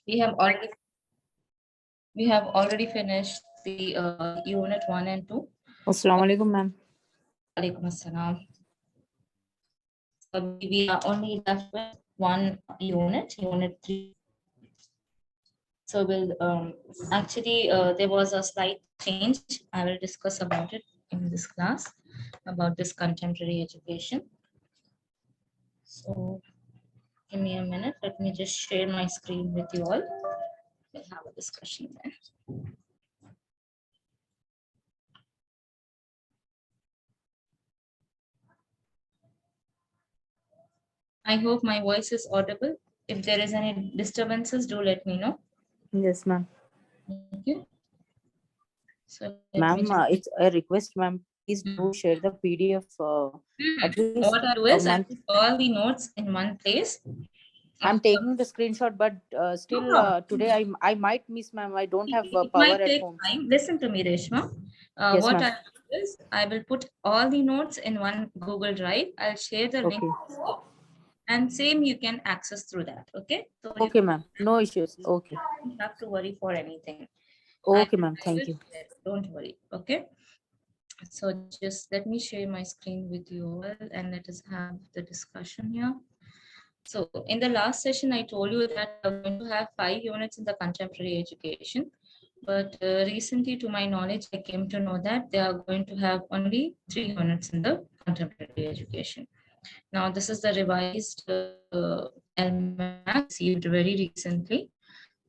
We have already finished the unit 1 and 2. Assalamu alaikum, ma'am. Alaikum assalam. So we are only left with one unit 3. So we'll actually there was a slight change. I will discuss about it in this class about this contemporary education. So give me a minute. Let me just share my screen with you all. We'll have a discussion then. I hope my voice is audible. If there is any disturbances, do let me know. Yes, ma'am. Thank you. So Ma'am, it's a request, ma'am. Please do share the PDF. At least what I do is I month. put all the notes in one place. I'm taking the screenshot, but still today I might miss, ma'am. I don't have It power might at take home. time. Listen to me, Reshma. Yes, What ma'am. I do is I will put all the notes in one Google Drive. I'll share the link, and same you can access through that. Okay. So okay, ma'am. No issues. Okay. you don't have to worry for anything. Okay, ma'am. Thank you. Don't worry. Okay. So just let me share my screen with you all, and let us have the discussion here. So in the last session, I told you that we're going to have 5 units in the contemporary education. But recently, to my knowledge, I came to know that they are going to have only 3 units in the contemporary education. Now, this is the revised LMAC received very recently.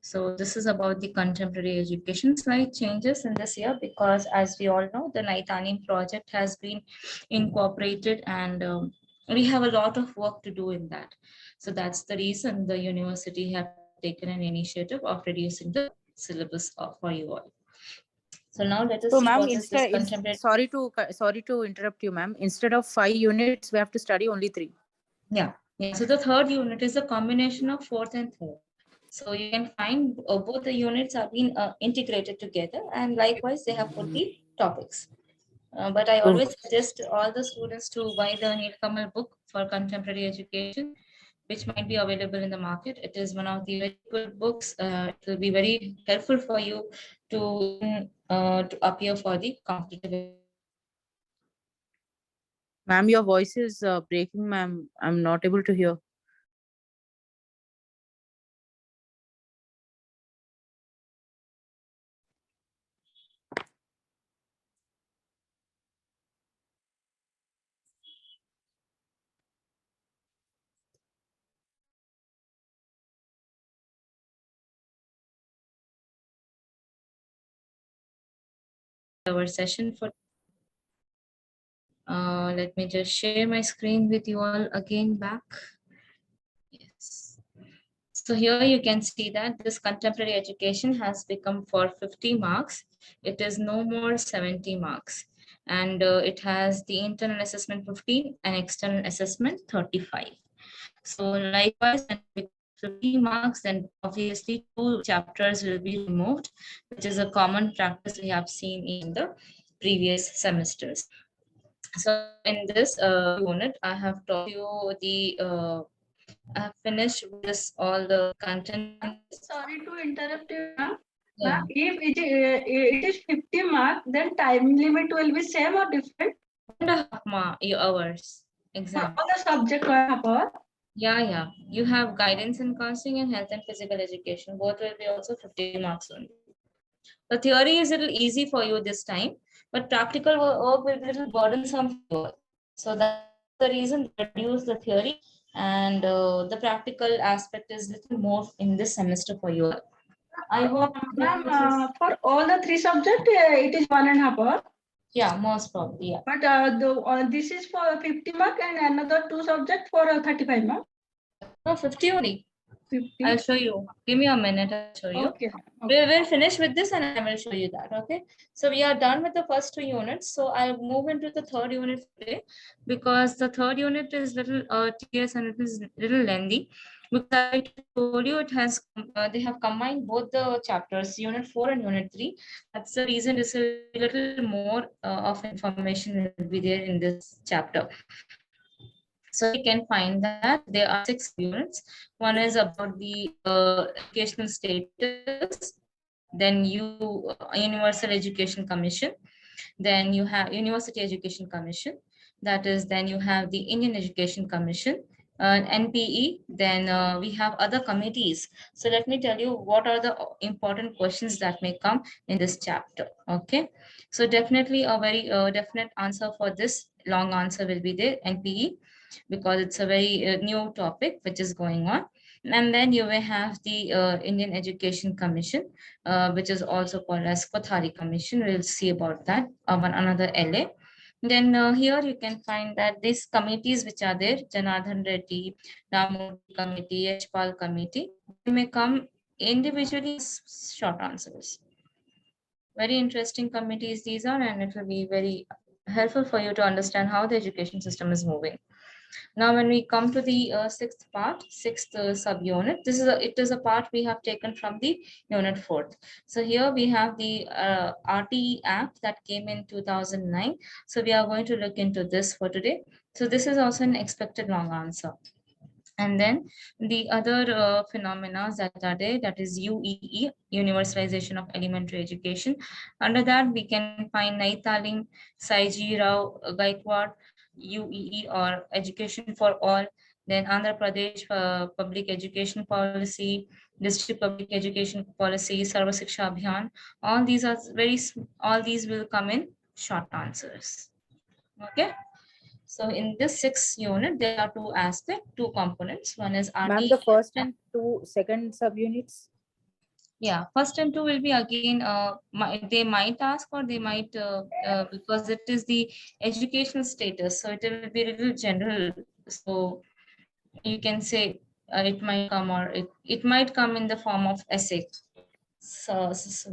So this is about the contemporary education. Slight changes in this year because, as we all know, the Naitanim project has been incorporated, and we have a lot of work to do in that. So that's the reason the university have taken an initiative of reducing the syllabus for you all. So now let us see what is this contemporary. Sorry to interrupt you, ma'am. Instead of 5 units, we have to study only 3. Yeah. So the third unit is a combination of fourth and third. So you can find both the units are being integrated together, and likewise they have put the topics. But I always suggest all the students to buy the Nilkamal book for contemporary education, which might be available in the market. It is one of the very good books. It will be very helpful for you to appear for the competitive. Ma'am, your voice is breaking, ma'am. I'm not able to hear. Our session for let me just share my screen with you all again back. Yes. So here you can see that this contemporary education has become for 50 marks. It is no more 70 marks. And it has the internal assessment 15 and external assessment 35. So likewise, when it becomes 50 marks, then obviously 2 chapters will be removed, which is a common practice we have seen in the previous semesters. So in this unit, I have taught you the I have finished with this all the content. Sorry to interrupt you, ma'am. Yeah. If it is 50 marks, then time limit will be same or different? 1.5 hours exam. For all the subject 1.5 hour. Yeah. You have guidance in counseling and health and physical education. Both will be also 50 marks only. The theory is a little easy for you this time, but practical work will be a little burdensome for you. So that's the reason they reduce the theory, and the practical aspect is little more in this semester for you. I hope. Ma'am, for all the 3 subjects, it is 1.5 hour. Yeah, most probably, yeah. But this is for 50 mark and another 2 subjects for 35 mark. No, 50 only. 50. I'll show you. Give me a minute. I'll show you. Okay. We will finish with this and I will show you that. Okay. So we are done with the first 2 units. So I'll move into the third unit today, because the third unit is little tedious and it is little lengthy. Because I told you it has they have combined both the chapters, unit 4 and unit 3. That's the reason this is a little more of information will be there in this chapter. So you can find that there are 6 units. One is about the educational status, then Universal Education Commission, then you have University Education Commission, that is, then you have the Indian Education Commission, NPE, then we have other committees. So let me tell you what are the important questions that may come in this chapter. Okay, so definitely a very definite answer for this long answer will be the NPE, because it's a very new topic which is going on. And then you may have the Indian Education Commission, which is also called as Kothari Commission. We'll see about that, one another LA. Then here you can find that these committees which are there, Janardhan Reddy, Ramurthy Committee, Yashpal Committee, they may come individually as short answers. Very interesting committees these are, and it will be very helpful for you to understand how the education system is moving. Now, when we come to the sixth part, sixth subunit, it is a part we have taken from the unit 4th. So here we have the RTE Act that came in 2009. So we are going to look into this for today. So this is also an expected long answer. And then the other phenomena that are there, that is UEE, Universalization of Elementary Education. Under that, we can find Naitalim, Saiji Rao, Gaikwad, UEE or Education for All, then Andhra Pradesh Public Education Policy, District Public Education Policy, Sarva Siksha Abhiyan. All these are all these will come in short answers. Okay. So in this 6th unit, there are 2 aspects, 2 components. One is RT. Ma'am, the first and second subunits. Yeah, first and 2 will be again, they might ask, or they might, because it is the educational status, so it will be a little general. So you can say it might come, or it might come in the form of essay. So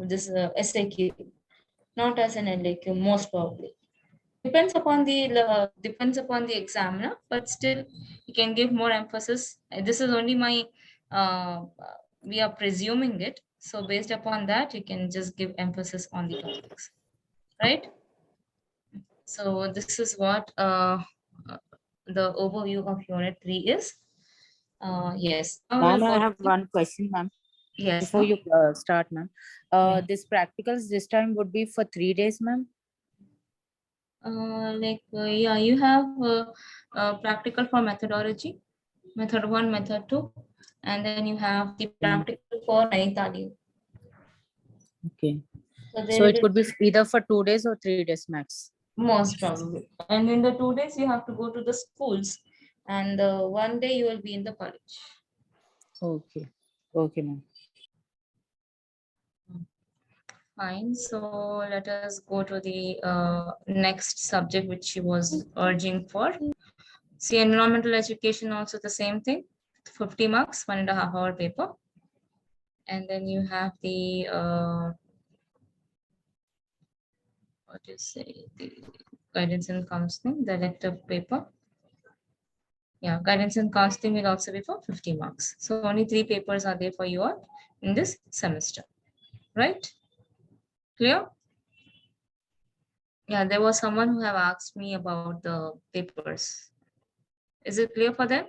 this SAQ, not as an LAQ, most probably. Depends upon the examiner, but still you can give more emphasis. This is only my we are presuming it, so based upon that you can just give emphasis on the topics, right? So this is what the overview of unit 3 is. Yes. Ma'am, I have one question, ma'am. Yes. Before you start, ma'am, this practicals this time would be for 3 days, ma'am. Yeah, you have practical for methodology, method 1, method 2, and then you have the practical for Naitali. Okay. So it could be either for 2 days or 3 days max. Most probably. And in the 2 days, you have to go to the schools, and 1 day you will be in the college. Okay. Okay, ma'am. Fine. So let us go to the next subject, which she was urging for. See, environmental education, also the same thing, 50 marks, 1.5 hour paper. And then you have the, what do you say, the guidance and counseling, the elective paper. Yeah, guidance and counseling will also be for 50 marks. So only 3 papers are there for you all in this semester, right? Clear? Yeah, there was someone who have asked me about the papers. Is it clear for them?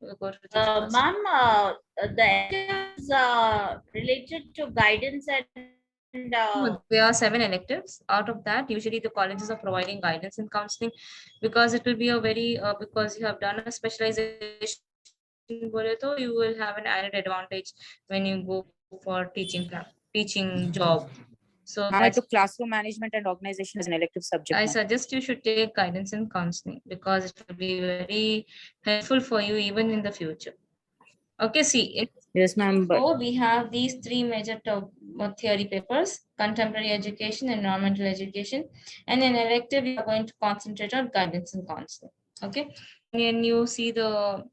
We'll go to the Ma'am, the is related to guidance and there are 7 electives. Out of that, usually the colleges are providing guidance and counseling, because it will be a very because you have done a specialization, you will have an added advantage when you go for teaching job. So I took classroom management and organization as an elective subject. I suggest you should take guidance and counseling, because it will be very helpful for you even in the future. Okay, see. Yes, ma'am. So we have these 3 major theory papers: contemporary education, environmental education, and in elective we are going to concentrate on guidance and counseling. Okay, and you see the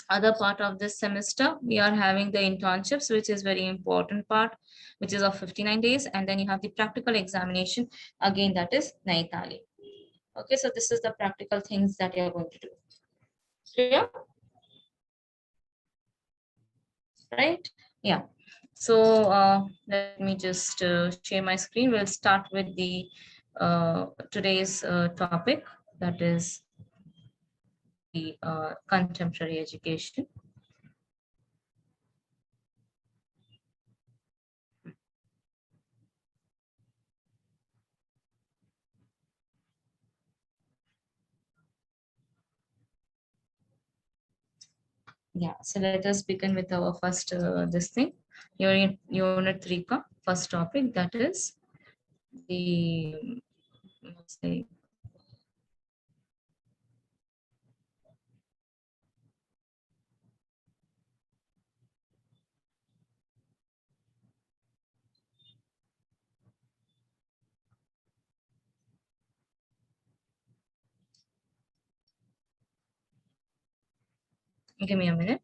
other part of this semester, we are having the internships, which is very important part, which is of 59 days, and then you have the practical examination, again that is Naitali. Okay, so this is the practical things that you are going to do. Clear? Right? Yeah. So let me just share my screen. We'll start with the today's topic, that is the contemporary education. Yeah, so let us begin with our first this thing. Unit 3 ka first topic, that is the let's say give me a minute.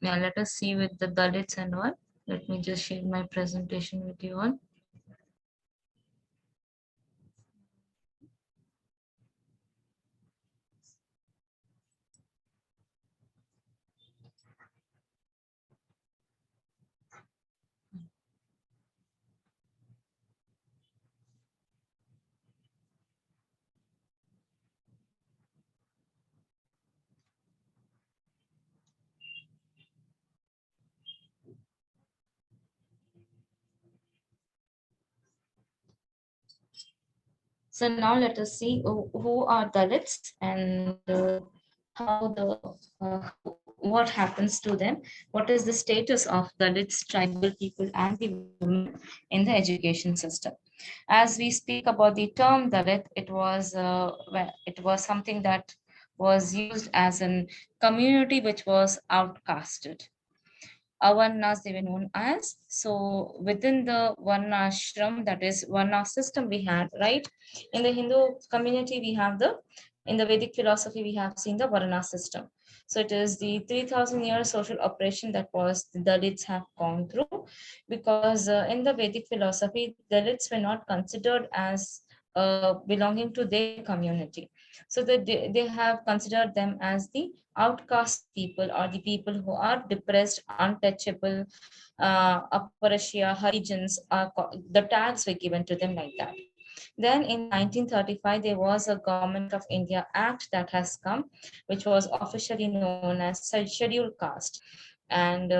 Yeah, let us see with the Dalits and all. Let me just share my presentation with you all. So now let us see who are Dalits and how what happens to them. What is the status of Dalits, tribal people, and the women in the education system? As we speak about the term Dalit, it was something that was used as a community which was outcasted. Avarnas they were known as. So within the Varna ashram, that is Varna system we had, right? In the Hindu community, we have in the Vedic philosophy, we have seen the Varna system. So it is the 3,000-year social oppression that was the Dalits have gone through, because in the Vedic philosophy, Dalits were not considered as belonging to their community. So they have considered them as the outcast people, or the people who are depressed, untouchable, Aparashya, Harijans, the tags were given to them like that. Then in 1935, there was a Government of India Act that has come, which was officially known as Scheduled Caste. And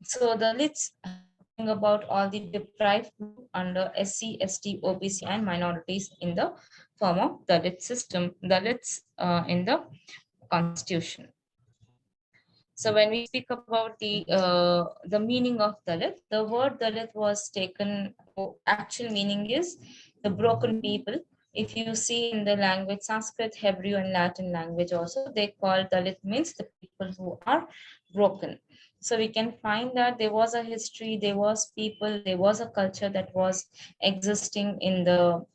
so the lists talking about all the deprived group under SC, ST, OBC, and minorities in the form of Dalit system, Dalits in the constitution. So when we speak about the meaning of Dalit, the word Dalit was taken. Actual meaning is the broken people. If you see in the language Sanskrit, Hebrew, and Latin language, also they call Dalit means the people who are broken. So we can find that there was a history, there was people, there was a culture that was existing in the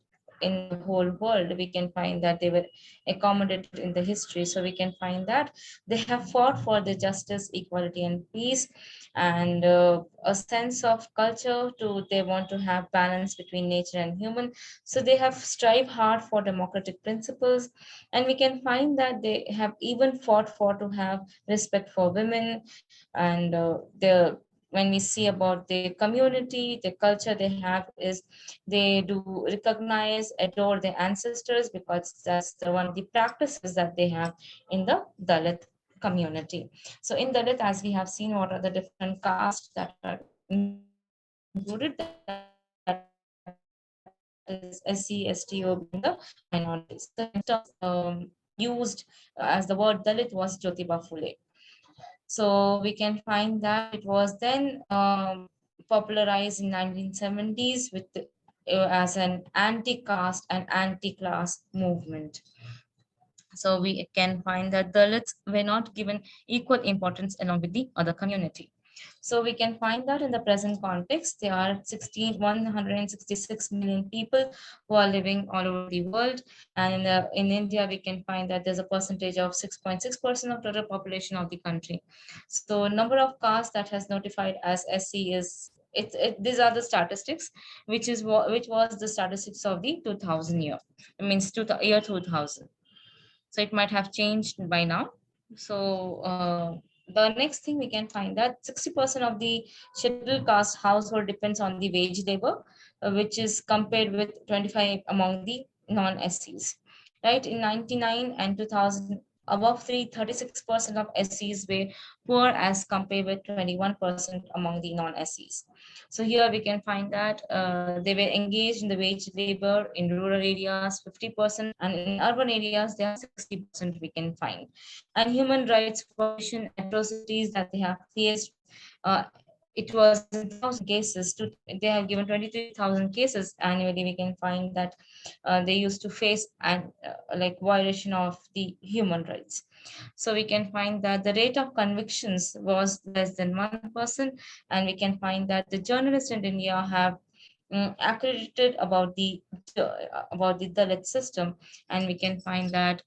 whole world. We can find that they were accommodated in the history. So we can find that they have fought for the justice, equality, and peace, and a sense of culture to they want to have balance between nature and human. So they have strived hard for democratic principles, and we can find that they have even fought for to have respect for women, and the when we see about the community, the culture they have is they do recognize, adore their ancestors, because that's one of the practices that they have in the Dalit community. So in Dalit, as we have seen, what are the different castes that are included? That is SC, ST, OBC, and the minorities. The term used as the word Dalit was Jyotiba Phule. So we can find that it was then popularized in 1970s with as an anti-caste and anti-class movement. So we can find that Dalits were not given equal importance along with the other community. So we can find that in the present context, there are 166 million people who are living all over the world. And in India, we can find that there's a percentage of 6.6% of total population of the country. So number of castes that has notified as SC is, these are the statistics, which was the statistics of the 2000 year. It means year 2000. So it might have changed by now. So the next thing we can find that 60% of the scheduled caste household depends on the wage labor, which is compared with 25 among the non-SCs. Right, in 99 and 2000, above 36% of SCs were poor as compared with 21% among the non-SCs. So here we can find that they were engaged in the wage labor in rural areas 50%, and in urban areas they are 60% we can find. And human rights violation atrocities that they have faced, uh, it was in 1,000 cases. They have given 23,000 cases annually. We can find that they used to face and like violation of the human rights. So we can find that the rate of convictions was less than 1%, and we can find that the journalists in India have accredited about the Dalit system, and we can find that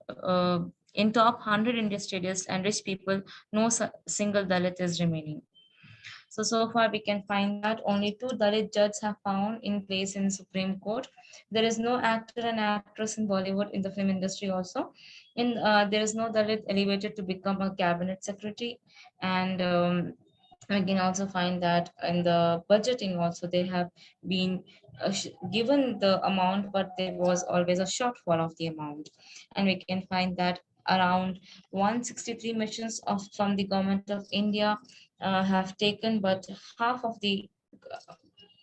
in top 100 industrialists and rich people, no single Dalit is remaining. So far we can find that only 2 Dalit judges have found in place in Supreme Court. There is no actor and actress in Bollywood in the film industry also. There is no Dalit elevated to become a cabinet secretary. And we can also find that in the budgeting also they have been given the amount, but there was always a shortfall of the amount. And we can find that around 163 missions from the government of India have taken, but half of the,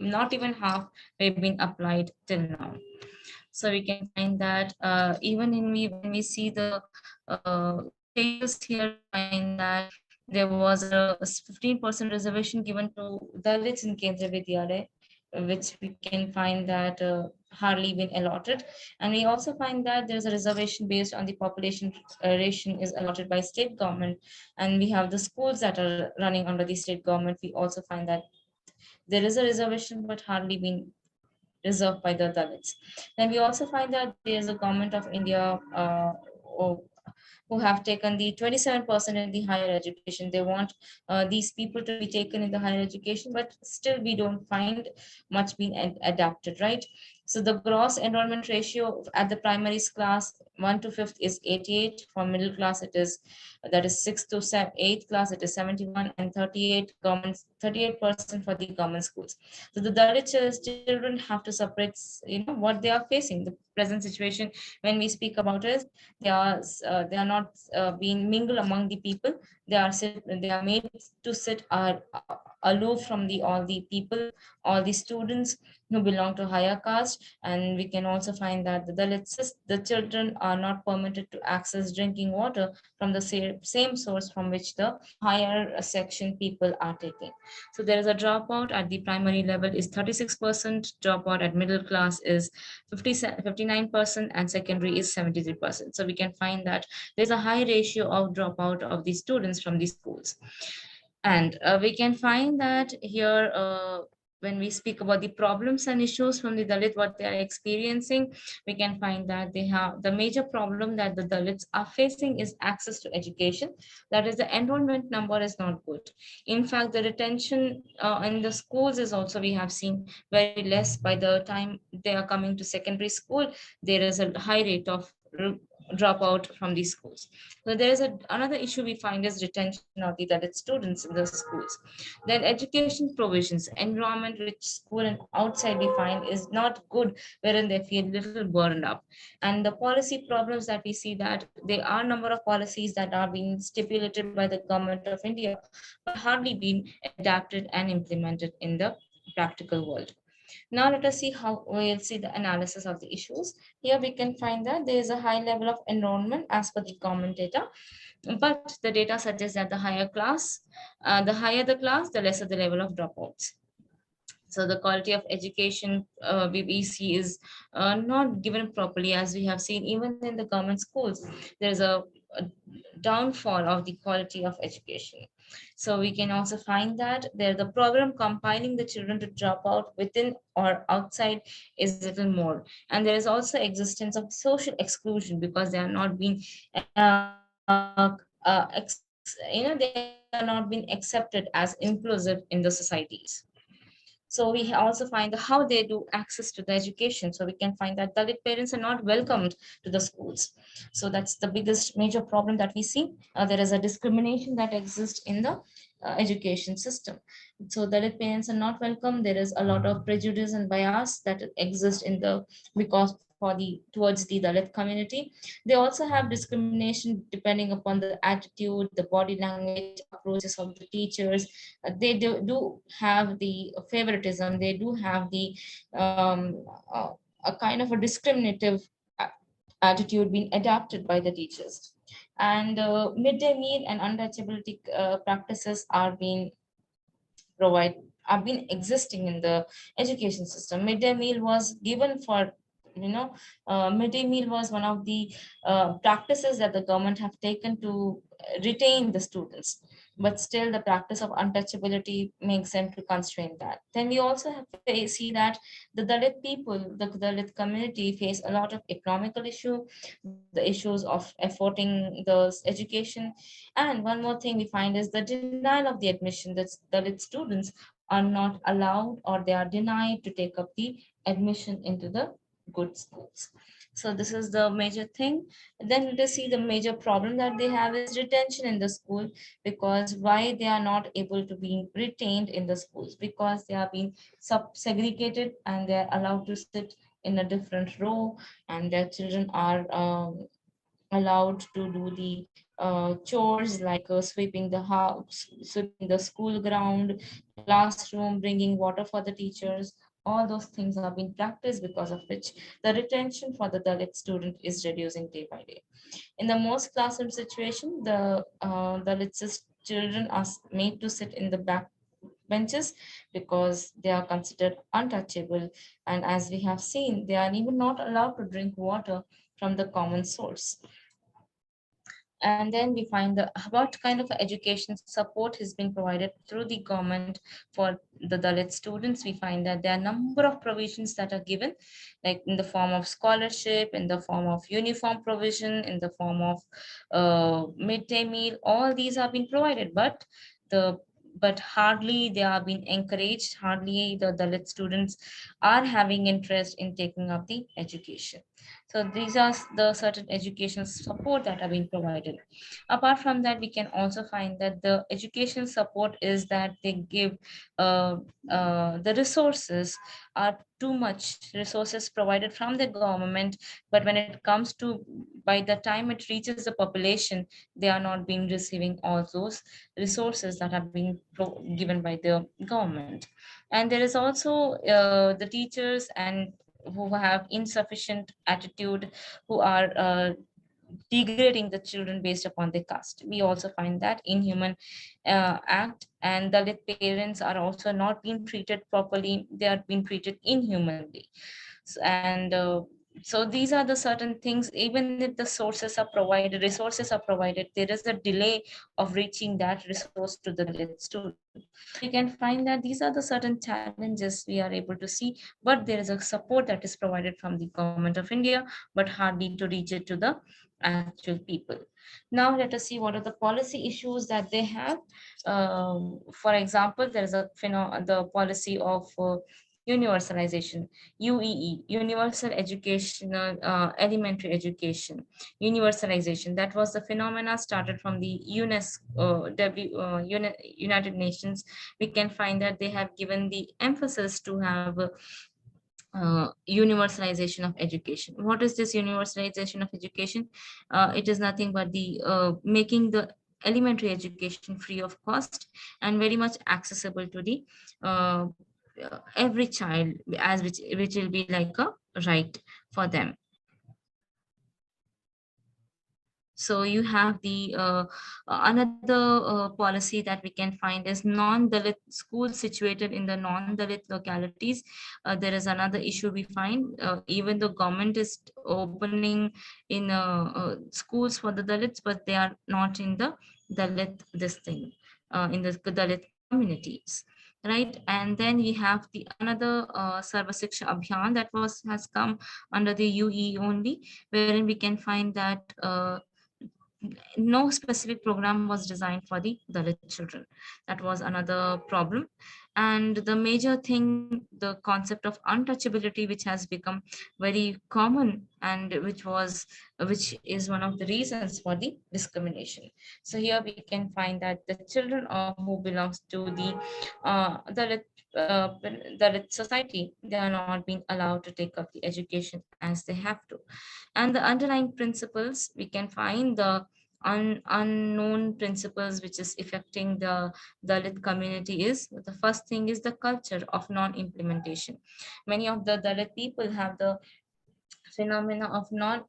not even half, have been applied till now. So we can find that even when we see the tables here, we find that there was a 15% reservation given to Dalits in Kendra Vidyalaya, which we can find that hardly been allotted. And we also find that there's a reservation based on the population ration is allotted by state government. And we have the schools that are running under the state government. We also find that there is a reservation, but hardly been reserved by the Dalits. Then we also find that there is a government of India who have taken the 27% in the higher education. They want these people to be taken in the higher education, but still we don't find much being adapted, right? So the gross enrollment ratio at the primary class 1 to 5th is 88. For middle class, it is, that is 6th to 8th class, it is 71, and 38% for the government schools. So the Dalit children have to separate, what they are facing. The present situation, when we speak about it, they are not being mingled among the people. They are made to sit aloof from all the people, all the students who belong to higher caste. And we can also find that the children are not permitted to access drinking water from the same source from which the higher section people are taking. So there is a dropout at the primary level is 36%, dropout at middle class is 59%, and secondary is 73%. So we can find that there's a high ratio of dropout of the students from the schools. And we can find that here, when we speak about the problems and issues from the Dalit, what they are experiencing, we can find that they have the major problem that the Dalits are facing is access to education. That is, the enrollment number is not good. In fact, the retention in the schools is also, we have seen, very less. By the time they are coming to secondary school, there is a high rate of dropout from these schools. So there is another issue we find is retention of the Dalit students in the schools. Then education provisions, environment which school and outside we find is not good, wherein they feel little burned up. And the policy problems that we see, that there are number of policies that are being stipulated by the government of India, but hardly been adapted and implemented in the practical world. Now let us see how we'll see the analysis of the issues. Here we can find that there is a high level of enrollment as per the government data, but the data suggests that the higher the class, the lesser the level of dropouts. So the quality of education we see is not given properly, as we have seen even in the government schools. There is a downfall of the quality of education. So we can also find that there the problem compiling the children to drop out within or outside is little more. And there is also existence of social exclusion because they are not being they are not being accepted as inclusive in the societies. So we also find how they do access to the education. So we can find that Dalit parents are not welcomed to the schools. So that's the biggest major problem that we see. There is a discrimination that exists in the education system. So Dalit parents are not welcome. There is a lot of prejudice and bias that exists in the because for the towards the Dalit community. They also have discrimination depending upon the attitude, the body language, approaches of the teachers. They do have the favoritism. They do have the a kind of a discriminative a- attitude being adopted by the teachers. And midday meal and untouchability practices provide are been existing in the education system. Midday meal was given for midday meal was one of the practices that the government have taken to retain the students, but still the practice of untouchability makes them to constrain that. Then we also have to see that the Dalit people, the Dalit community face a lot of economical issue, the issues of affording the education. And one more thing we find is the denial of the admission that Dalit students are not allowed or they are denied to take up the admission into the good schools. So this is the major thing. Then let us see the major problem that they have is retention in the school. Because why they are not able to be retained in the schools? Because they are being segregated and they are allowed to sit in a different row, and their children are allowed to do the chores like sweeping the house, sweeping the school ground, classroom, bringing water for the teachers. All those things are being practiced, because of which the retention for the Dalit student is reducing day by day. In the most classroom situation, Dalit children are made to sit in the back benches because they are considered untouchable. And as we have seen, they are even not allowed to drink water from the common source. And then we find the what kind of education support has been provided through the government for the Dalit students. We find that there are a number of provisions that are given, like in the form of scholarship, in the form of uniform provision, in the form of midday meal. All these are being provided, the but hardly they are being encouraged. Hardly the Dalit students are having interest in taking up the education. So these are the certain educational support that are being provided. Apart from that, we can also find that the educational support is that they give the resources are too much resources provided from the government, but when it comes to by the time it reaches the population, they are not being receiving all those resources that are being given by the government. And there is also the teachers and who have insufficient attitude, who are degrading the children based upon their caste. We also find that inhuman act, and Dalit parents are also not being treated properly. They are being treated inhumanly. And so these are the certain things. Even if the sources are provided, resources are provided, there is a delay of reaching that resource to the Dalit student. So you can find that these are the certain challenges we are able to see, but there is a support that is provided from the government of India, but hardly to reach it to the actual people. Now let us see what are the policy issues that they have. For example, there is the policy of universalization, UEE, universal educational elementary education, universalization. That was the phenomena started from the UNESCO, United Nations. We can find that they have given the emphasis to have universalization of education. What is this universalization of education? It is nothing but the making the elementary education free of cost and very much accessible to the uh, every child, as which will be like a right for them. So you have the another policy that we can find is non-Dalit schools situated in the non-Dalit localities. There is another issue we find. Even the government is opening in schools for the Dalits, but they are not in the Dalit this thing. in the Dalit communities, right? And then we have the another Sarva Shiksha Abhiyan that has come under the UE only, wherein we can find that no specific program was designed for the Dalit children. That was another problem. And the major thing, the concept of untouchability, which has become very common, and which is one of the reasons for the discrimination. So here we can find that the children who belongs to the Dalit society, they are not being allowed to take up the education as they have to. And the underlying principles, we can find the unknown principles which is affecting the Dalit community. Is the first thing is the culture of non-implementation. Many of the Dalit people have the phenomena of not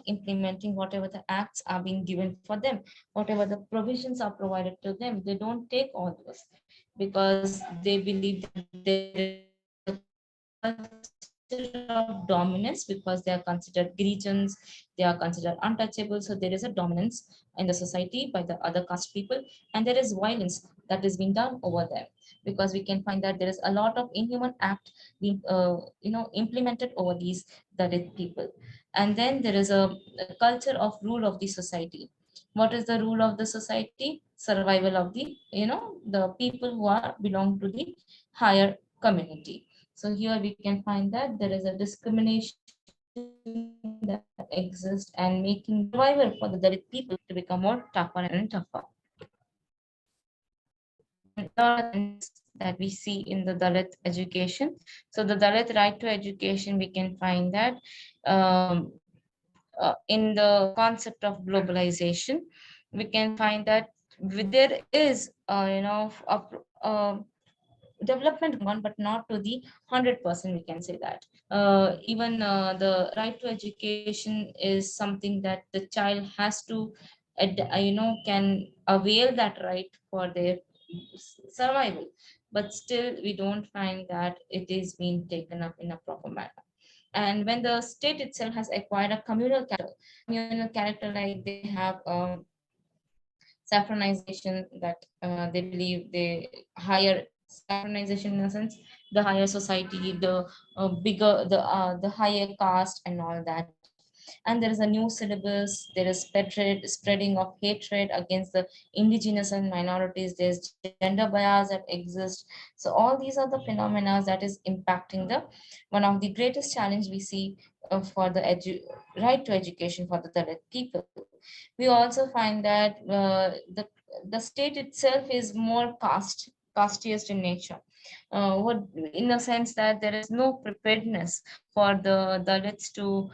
implementing whatever the acts are being given for them, whatever the provisions are provided to them. They don't take all those because they believe that there is a culture of dominance, because they are considered Girijans, they are considered untouchable. So there is a dominance in the society by the other caste people, and there is violence that is being done over them, because we can find that there is a lot of inhuman act being implemented over these Dalit people. And then there is a culture of rule of the society. What is the rule of the society? Survival of the the people who are belong to the higher community. So here we can find that there is a discrimination that exists and making the survival for the Dalit people to become more tougher and tougher. And a lot of things that we see in the Dalit education. So the Dalit right to education, we can find that in the concept of globalization, we can find that there is development one, but not to the 100%, we can say that. Even the right to education is something that the child has to can avail that right for their survival, but still we don't find that it is being taken up in a proper manner. And when the state itself has acquired a communal character, like they have saffronization, that they believe they higher saffronization, in a sense, the higher society, the bigger the higher caste and all that. And there is a new syllabus, there is spreading of hatred against the indigenous and minorities, there's gender bias that exists. So all these are the phenomena that is impacting the one of the greatest challenge we see for the right to education for the Dalit people. We also find that the state itself is more castiest in nature. What, in a sense that there is no preparedness for the Dalits to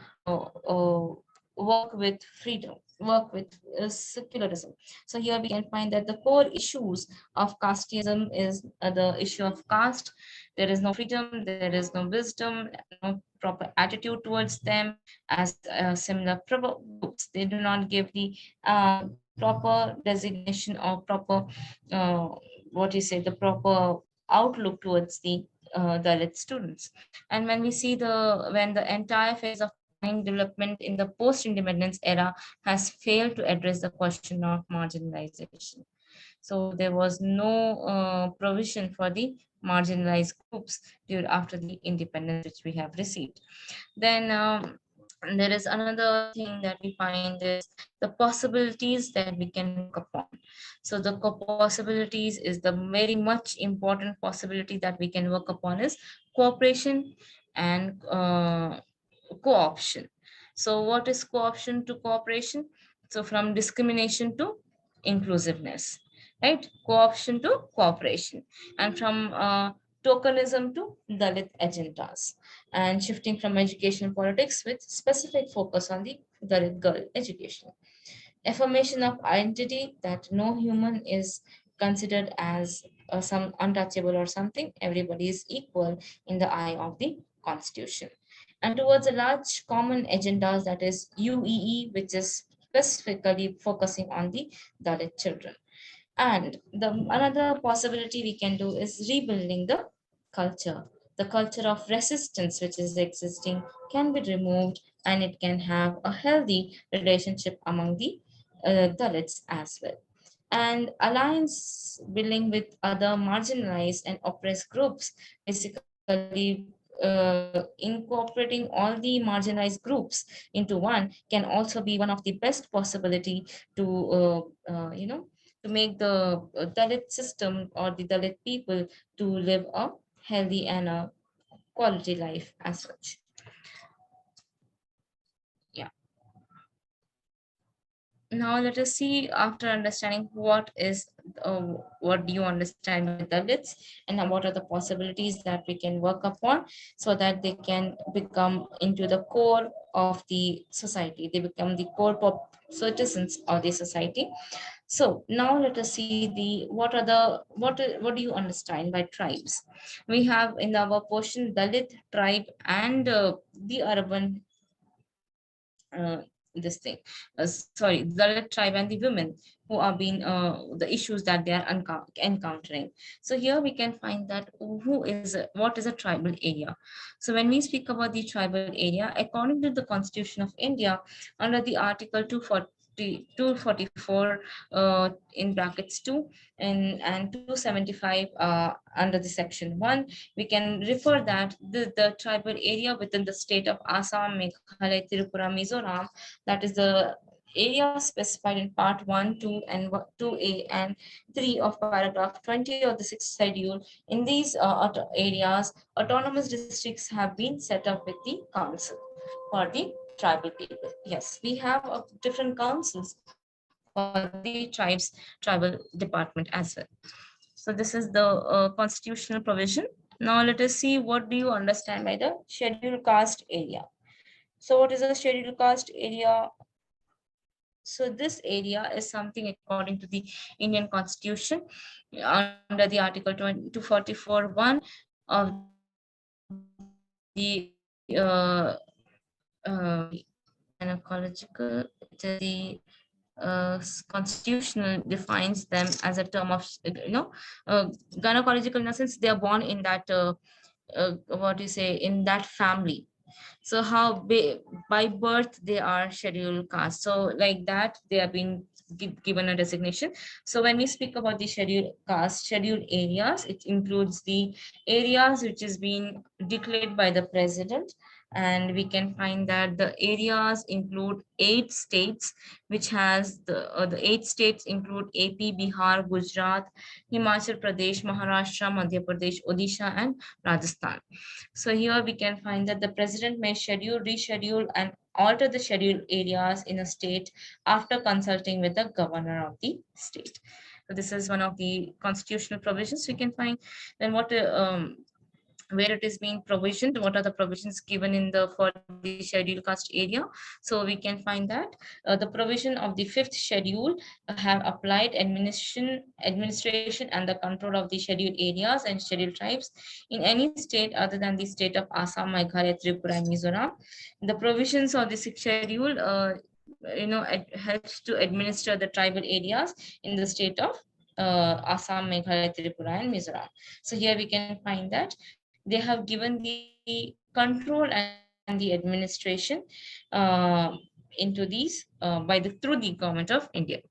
work with freedom, work with secularism. So here we can find that the core issues of casteism is the issue of caste. There is no freedom, there is no wisdom, no proper attitude towards them as similar groups. They do not give the proper designation or proper what you say, the proper outlook towards the Dalit students. And when we see when the entire phase of planning development in the post-independence era has failed to address the question of marginalization. So there was no provision for the marginalized groups after the independence which we have received. Then there is another thing that we find is the possibilities that we can work upon. So the possibilities is the very much important possibility that we can work upon is cooperation and co-option. So what is co-option to cooperation? So from discrimination to inclusiveness, right? Co-option to cooperation, and from tokenism to Dalit agendas, and shifting from education politics with specific focus on the Dalit girl education. Affirmation of identity, that no human is considered as some untouchable or something. Everybody is equal in the eye of the Constitution. And towards a large common agendas, that is UEE, which is specifically focusing on the Dalit children. And the another possibility we can do is rebuilding the culture. The culture of resistance which is existing can be removed, and it can have a healthy relationship among the Dalits as well. and alliance building with other marginalized and oppressed groups, basically incorporating all the marginalized groups into one can also be one of the best possibility to to make the Dalit system or the Dalit people to live a healthy and a quality life as such. Yeah. Now let us see, after understanding what do you understand by Dalits and what are the possibilities that we can work upon so that they can become into the core of the society. They become the core citizens of the society. So now let us see the what do you understand by tribes? We have in our portion Dalit tribe and the urban this thing sorry, the Dalit tribe and the women who are being the issues that they are encountering. So here we can find that what is a tribal area. So when we speak about the tribal area, according to the Constitution of India, under the article 244 in brackets 2 and 275 under the section 1, we can refer that the tribal area within the state of Assam, Meghalaya, Tripura, Mizoram, that is the area specified in part 1, 2, and 2A and 3 of paragraph 20 of the 6th schedule. In these areas, autonomous districts have been set up with the council for the tribal people. Yes, we have different councils for the tribal department as well. So this is the constitutional provision. Now let us see, what do you understand by the scheduled caste area? So what is a scheduled caste area? So this area is something according to the Indian Constitution under the Article 244(1) of the gynecological, constitutional defines them as a term of gynecological, in a sense they are born in that what do you say, in that family. So how by birth they are scheduled caste, so like that they have been given a designation. So when we speak about the scheduled caste, scheduled areas, it includes the areas which is being declared by the president, and we can find that the areas include 8 states, which has the 8 states include AP, Bihar, Gujarat, Himachal Pradesh, Maharashtra, Madhya Pradesh, Odisha, and Rajasthan. So here we can find that the president may schedule, reschedule, and alter the scheduled areas in a state after consulting with the governor of the state. So this is one of the constitutional provisions we can find. Then where it is being provisioned, what are the provisions given in the for the scheduled caste area? So we can find that the provision of the 5th schedule have applied administration and the control of the scheduled areas and scheduled tribes in any state other than the state of Assam, Meghalaya, Tripura, and Mizoram. The provisions of the 6th schedule it helps to administer the tribal areas in the state of Assam, Meghalaya, Tripura, and Mizoram. So here we can find that they have given the control and the administration into these through the government of India.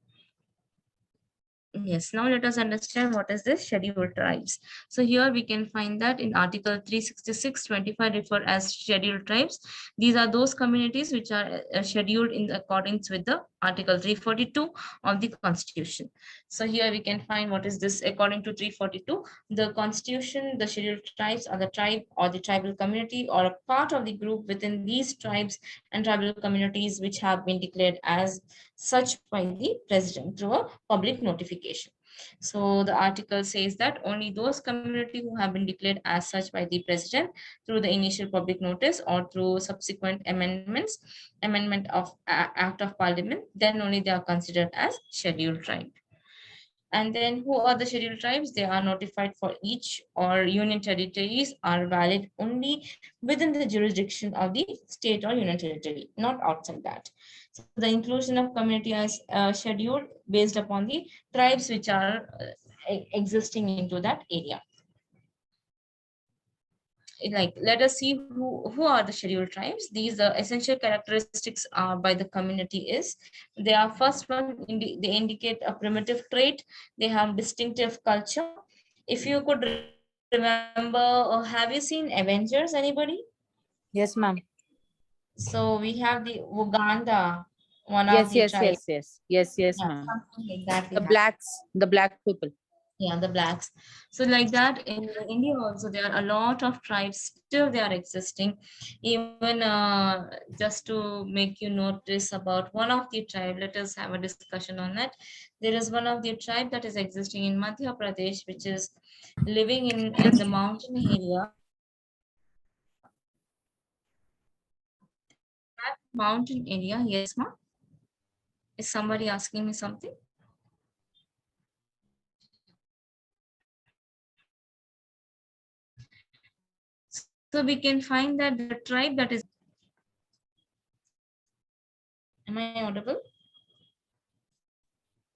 Yes, now let us understand what is this scheduled tribes. So here we can find that in Article 366(25) refer as scheduled tribes. These are those communities which are scheduled in accordance with the Article 342 of the Constitution. So here we can find what is this according to 342. The Constitution, the scheduled tribes are the tribe or the tribal community or a part of the group within these tribes and tribal communities which have been declared as such by the president through a public notification. So the article says that only those community who have been declared as such by the president through the initial public notice or through subsequent amendment of Act of Parliament, then only they are considered as scheduled tribe. And then who are the scheduled tribes? They are notified for each or union territories are valid only within the jurisdiction of the state or union territory, not outside that. So the inclusion of community as scheduled based upon the tribes which are existing into that area. like, let us see who are the scheduled tribes. These essential characteristics by the community is, they are first one, they indicate a primitive trait, they have distinctive culture. If you could remember, have you seen Avengers, anybody? Yes, ma'am. So we have the Uganda, one of Yes, the yes, tribes. yes, yes, yes, yes, Yeah, ma'am. something like that we The have. blacks, the black people. Yeah, the blacks. So like that in India also, there are a lot of tribes still they are existing. Even just to make you notice about one of the tribe, let us have a discussion on that. There is one of the tribe that is existing in Madhya Pradesh, which is living in the mountain area. That mountain area, yes, ma. Is somebody asking me something? So we can find that the tribe that is, am I audible?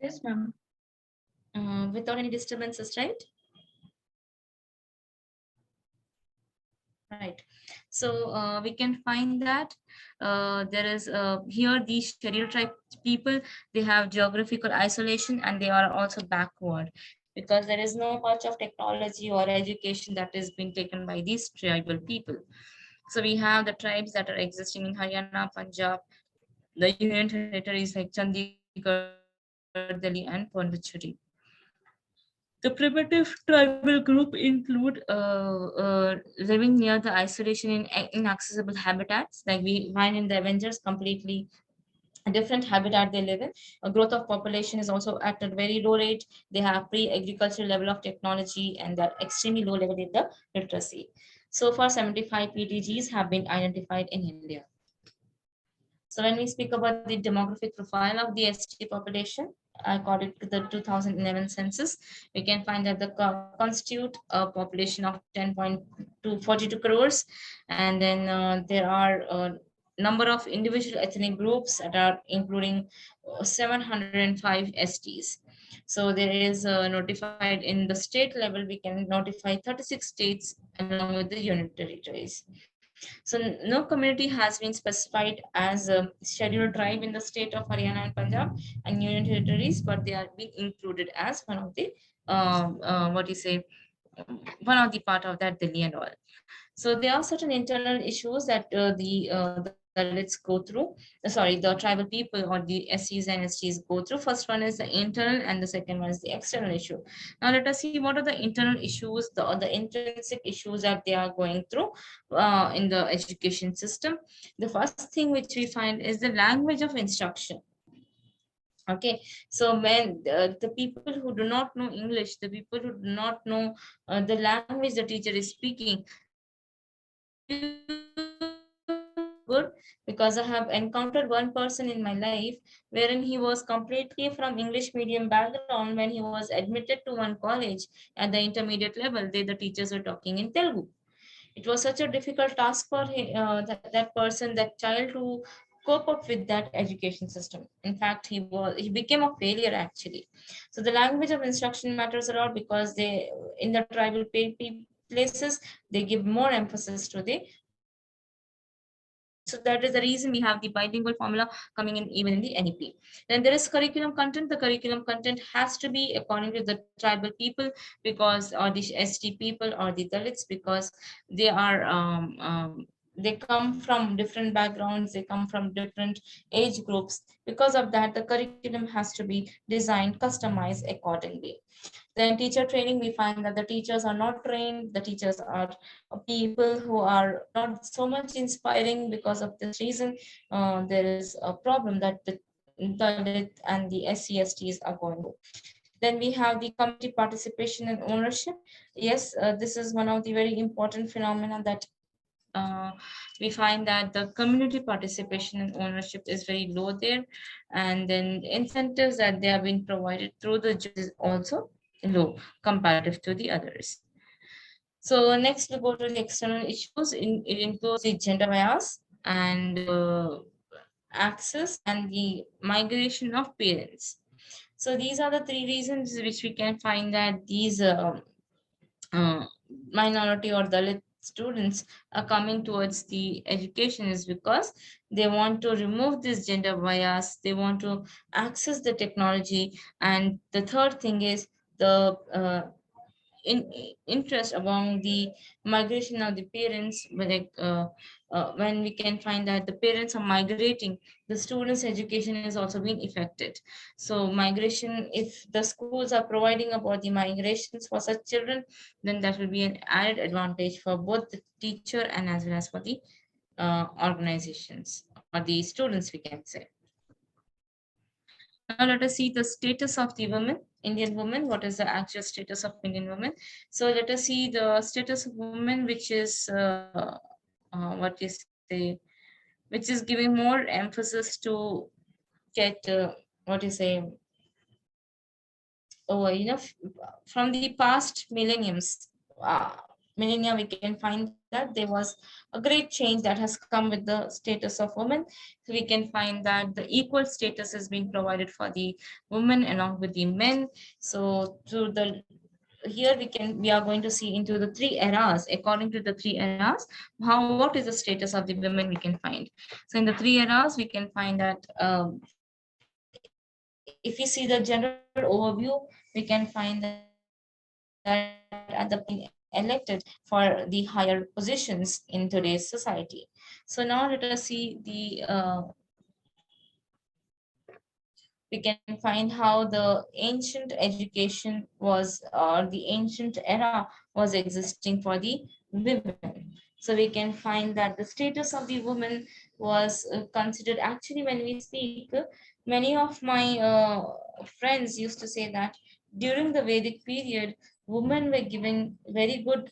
Yes, ma'am. Without any disturbances, right? Right. So we can find that there is here these scheduled tribe people, they have geographical isolation and they are also backward because there is no much of technology or education that is being taken by these tribal people. So we have the tribes that are existing in Haryana, Punjab, the Union territories like Chandigarh, Delhi, and Pondicherry. The primitive tribal group include living near the isolation in inaccessible habitats, like we find in the Avengers, completely a different habitat they live in. A growth of population is also at a very low rate. They have pre-agricultural level of technology and they're extremely low level in the literacy. So far, 75 PTGs have been identified in India. So when we speak about the demographic profile of the ST population, according to the 2011 census, we can find that the constitute a population of 10.242 crores, and then there are a number of individual ethnic groups that are including 705 STs. So there is notified in the state level, we can notify 36 states along with the unit territories. So no community has been specified as a scheduled tribe in the state of Haryana and Punjab and Union territories, but they are being included as one of the what you say, one of the part of that Delhi and all. So there are certain internal issues that the Dalits go through. Sorry, the tribal people or the SCs and STs go through. First one is the internal, and the second one is the external issue. Now let us see what are the internal issues, the intrinsic issues that they are going through in the education system. The first thing which we find is the language of instruction. Okay, so when the people who do not know English, the people who do not know the language the teacher is speaking, they are good, because I have encountered one person in my life wherein he was completely from English medium background. When he was admitted to one college at the intermediate level, the teachers were talking in Telugu. It was such a difficult task for him, that person, that child, to cope up with that education system. In fact, he became a failure actually. So the language of instruction matters a lot, because they, in the tribal places, they give more emphasis to the language. So that is the reason we have the bilingual formula coming in even in the NEP. Then there is curriculum content. The curriculum content has to be according to the tribal people, because, or the ST people or the Dalits, because they are they come from different backgrounds, they come from different age groups. Because of that, the curriculum has to be designed, customized accordingly. Then teacher training, we find that the teachers are not trained. The teachers are people who are not so much inspiring. Because of this reason, there is a problem that the Dalit and the SCSTs are going to. Then we have the community participation and ownership. Yes, this is one of the very important phenomena that uh, we find that the community participation and ownership is very low there, and then the incentives that they have been provided through the jobs is also low comparative to the others. So next we go to the external issues. It includes the gender bias and access and the migration of parents. So these are the three reasons which we can find that these uh, minority or Dalit students are coming towards the education is because they want to remove this gender bias, they want to access the technology, and the third thing is the in interest among the migration of the parents, when we can find that the parents are migrating, the students education is also being affected. So migration, if the schools are providing about the migrations for such children, then that will be an added advantage for both the teacher and as well as for the organizations or the students, we can say. Now let us see the status of the women, Indian women. What is the actual status of Indian women? So let us see the status of women, which is what you say, which is giving more emphasis to get what you say. Oh, from the past millennia, we can find that there was a great change that has come with the status of women. So we can find that the equal status is being provided for the women along with the men. So through the here we are going to see into the three eras. According to the three eras, what is the status of the women we can find. So in the three eras, we can find that if you see the general overview, we can find that at the elected for the higher positions in today's society. So now let us see we can find how the ancient education was, or the ancient era was existing for the women. So we can find that the status of the woman was considered. Actually, when we speak, many of my friends used to say that during the Vedic period, women were given very good,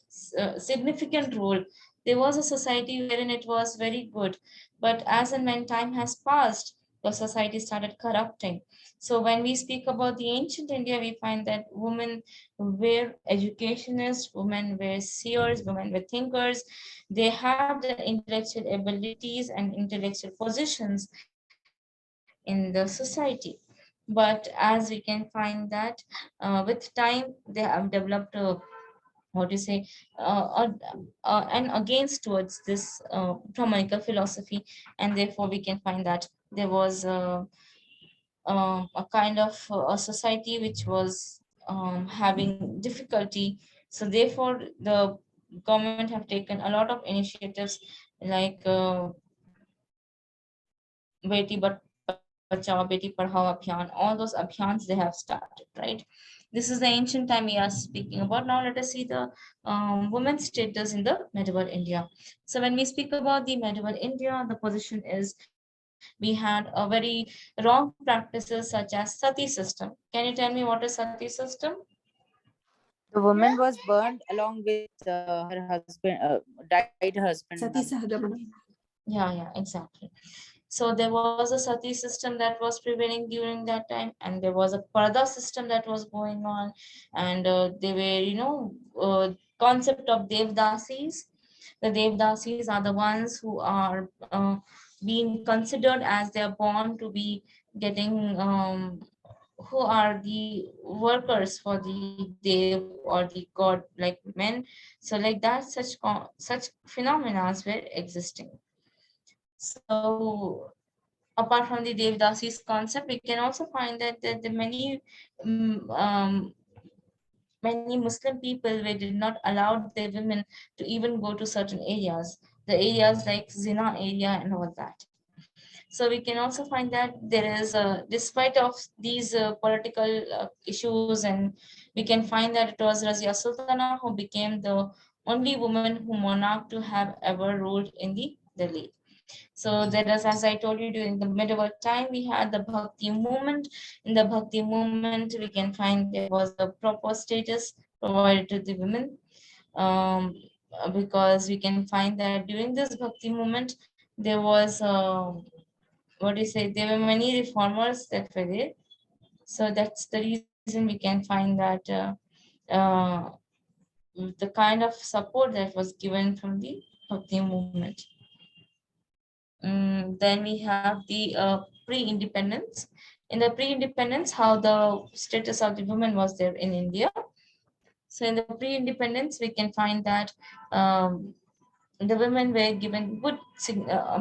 significant role. There was a society wherein it was very good, but as and when time has passed, the society started corrupting. So when we speak about the ancient India, we find that women were educationists, women were seers, women were thinkers. They have the intellectual abilities and intellectual positions in the society. But as we can find that with time, they have developed what you say, and against towards this Brahmanical philosophy, and therefore we can find that there was a kind of a society which was having difficulty. So therefore, the government have taken a lot of initiatives like Beti Bachao, Beti Padhao Abhiyan, all those abhiyans they have started, right? This is the ancient time we are speaking about. Now let us see the women's status in the medieval India. So when we speak about the medieval India, the position is we had a very wrong practices such as sati system. Can you tell me what is sati system? The woman was burned along with her husband, died husband. Sati Sahagamana. Yeah, exactly. So there was a sati system that was prevailing during that time, and there was a parda system that was going on, and they were, concept of devdasis. The devdasis are the ones who are being considered as they are born to be getting who are the workers for the dev or the god, like men. So like that, such phenomena were existing. So apart from the Devdasis concept, we can also find that the um, um, many Muslim people they did not allow their women to even go to certain areas, the areas like Zina area and all that. So we can also find that there is, despite of these political issues, and we can find that it was Razia Sultana who became the only woman who monarch to have ever ruled in the Delhi. So there is, as I told you, during the medieval time, we had the Bhakti movement. In the Bhakti movement, we can find there was a proper status provided to the women. Um, because we can find that during this Bhakti movement, there was, what do you say, there were many reformers that were there. So that's the reason we can find that uh, the kind of support that was given from the Bhakti movement. Then we have the pre-independence. In the pre-independence, how the status of the women was there in India. So in the pre-independence, we can find that the women were given good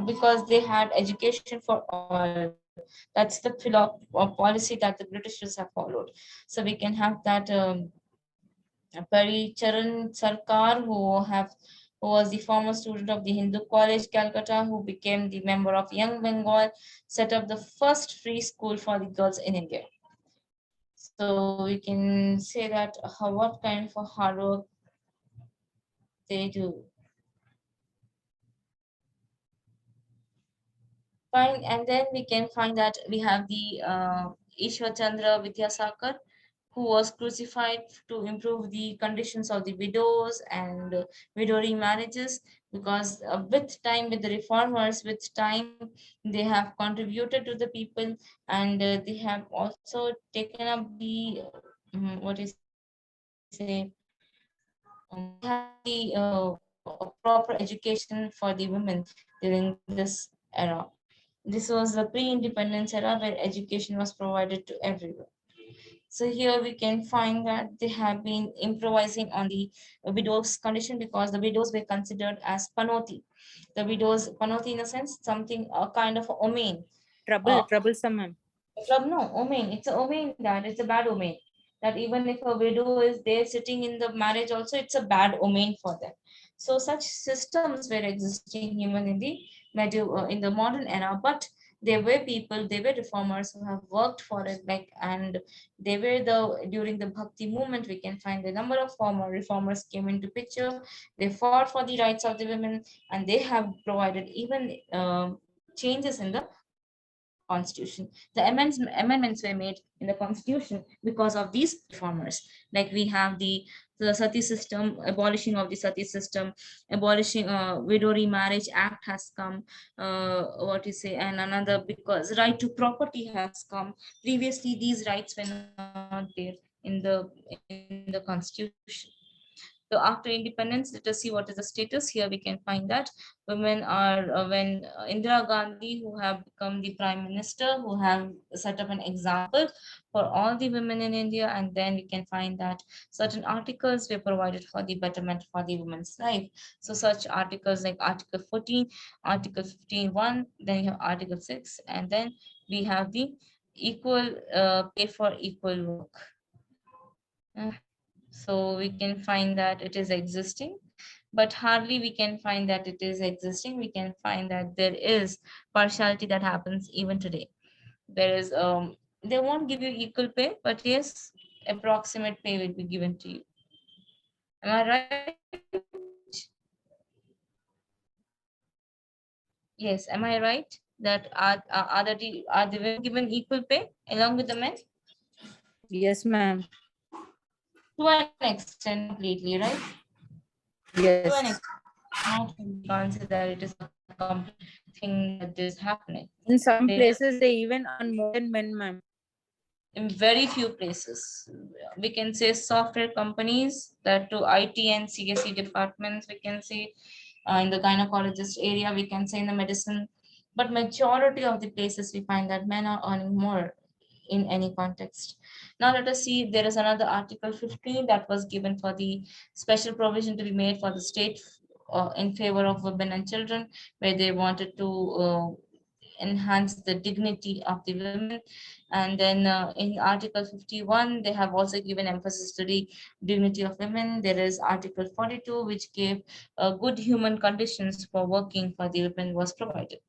because they had education for all. That's the policy that the Britishers have followed. So we can have that Paricharan Sarkar, who was the former student of the Hindu College, Calcutta, who became the member of Young Bengal, set up the first free school for the girls in India. So we can say that what kind of hard work they do. Fine, and then we can find that we have the Ishwar Chandra Vidyasakar, who was crucified to improve the conditions of the widows and widow remarriages, because with time, with the reformers, with time, they have contributed to the people, and they have also taken up the what is say they have the proper education for the women during this era. This was the pre-independence era where education was provided to everyone. So here we can find that they have been improvising on the widows' condition, because the widows were considered as panoti. The widows, panoti in a sense, something a kind of omen. Troublesome, ma'am. No, omen. It's a omen, that it's a bad omen. That even if a widow is there sitting in the marriage, also it's a bad omen for them. So such systems were existing human in the in the modern era, but there were people, they were reformers who have worked for it, like, and they were the during the Bhakti movement. We can find the number of former reformers came into picture. They fought for the rights of the women, and they have provided even changes in the constitution. The amendments were made in the constitution because of these reformers. Like we have the sati system, abolishing of the sati system, abolishing widow remarriage act has come, what you say, and another, because right to property has come. Previously these rights were not there in the constitution. So after independence, let us see what is the status. Here we can find that women are, when Indira Gandhi, who have become the prime minister, who have set up an example for all the women in India, and then we can find that certain articles were provided for the betterment for the women's life. So such articles like Article 14, Article 15.1, then you have Article 6, and then we have the equal pay for equal work. So we can find that it is existing, but hardly we can find that it is existing. We can find that there is partiality that happens even today. There is they won't give you equal pay, but yes, approximate pay will be given to you. Am I right? Yes, am I right? That are the women given equal pay along with the men? Yes, ma'am. To an extent, not completely, right? To an Yes. extent, not we can't say that it is a complete thing that is happening. In some They have, places, they even earn more than men, ma'am. in very few places, we can say software companies, that to IT and CSE departments, we can say in the gynecologist area, we can say in the medicine, but majority of the places we find that men are earning more in any context. Now let us see, there is another Article 15 that was given for the special provision to be made for the state in favor of women and children, where they wanted to enhance the dignity of the women. And then in Article 51, they have also given emphasis to the dignity of women. There is Article 42, which gave good human conditions for working for the women was provided.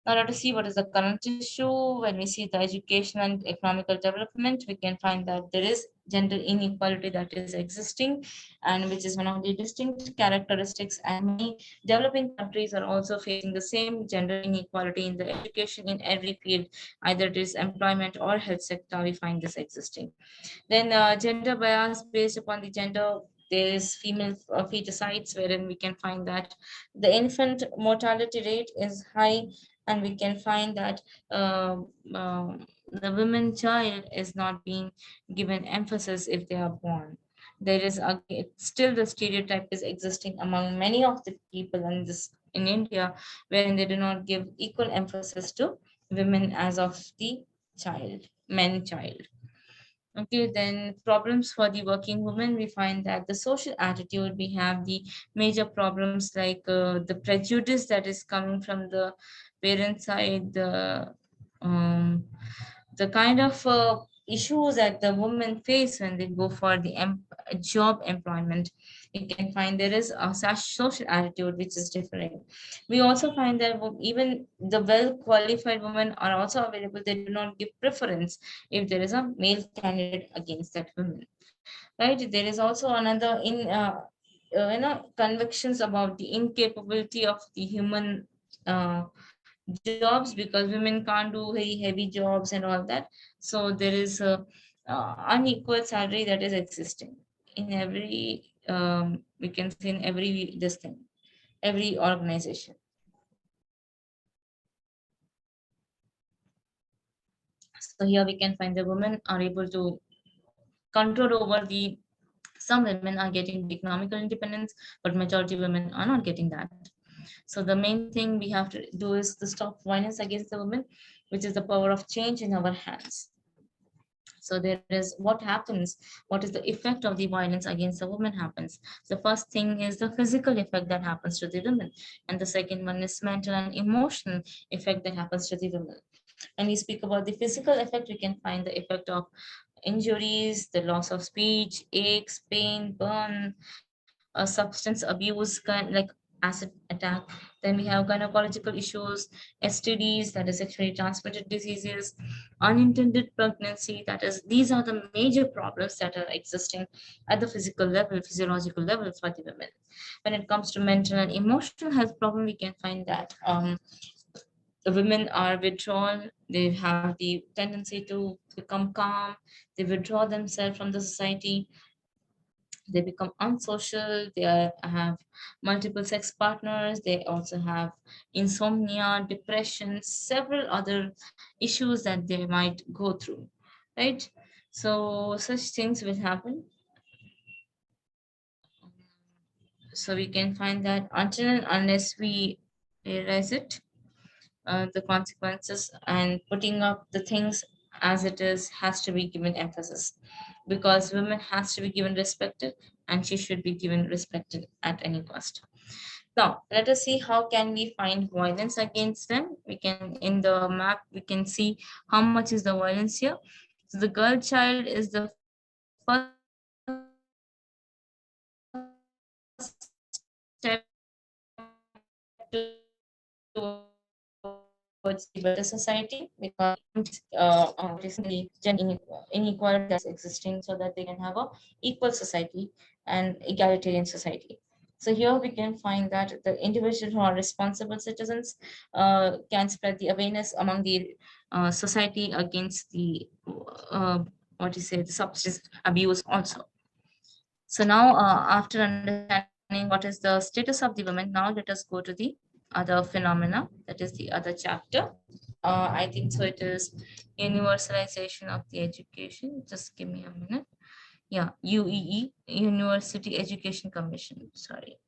Now let us see what is the current issue. When we see the education and economical development, we can find that there is gender inequality that is existing, and which is one of the distinct characteristics. And many developing countries are also facing the same gender inequality in the education in every field, either it is employment or health sector. We find this existing. Then gender bias based upon the gender. There is female feticides, wherein we can find that the infant mortality rate is high, and we can find that the women child is not being given emphasis if they are born. There is still the stereotype is existing among many of the people in India, wherein they do not give equal emphasis to women as of the child, men child. Okay, then problems for the working woman, we find that the social attitude, we have the major problems like the prejudice that is coming from the parent side, the kind of issues that the women face when they go for the job employment. You can find there is a such social attitude which is different. We also find that even the well qualified women are also available. They do not give preference if there is a male candidate against that woman, right? There is also another convictions about the incapability of the human jobs, because women can't do very heavy jobs and all that. So there is a unequal salary that is existing in every we can say in every this thing, every organization. So here we can find the women are able to control over the, some women are getting the economical independence, but majority women are not getting that. So the main thing we have to do is to stop violence against the women, which is the power of change in our hands. So there is what happens, what is the effect of the violence against the woman happens. The first thing is the physical effect that happens to the women, and the second one is mental and emotional effect that happens to the women. When we speak about the physical effect, we can find the effect of injuries, the loss of speech, aches, pain, burn, substance abuse, like acid attack. Then we have gynecological issues, STDs, that is sexually transmitted diseases, unintended pregnancy. That is, these are the major problems that are existing at the physical level, physiological level for the women. When it comes to mental and emotional health problem, we can find that the women are withdrawn. They have the tendency to become calm. They withdraw themselves from the society. They become unsocial. Have multiple sex partners. They also have insomnia, depression, several other issues that they might go through, right? So such things will happen. So we can find that until and unless we realize it, the consequences and putting up the things as it is has to be given emphasis, because women has to be given respected, and she should be given respected at any cost. Now let us see how can we find violence against them. We can, in the map we can see how much is the violence here. So the girl child is the first step towards the better society, because the gender inequality that is existing, so that they can have a equal society and egalitarian society. So here we can find that the individuals who are responsible citizens can spread the awareness among the society against the what you say, the substance abuse also. So now, after understanding what is the status of the women, now let us go to the other phenomena, that is the other chapter. I think so. It is universalization of the education. Just give me a minute. Yeah, UEE, University Education Commission. Sorry.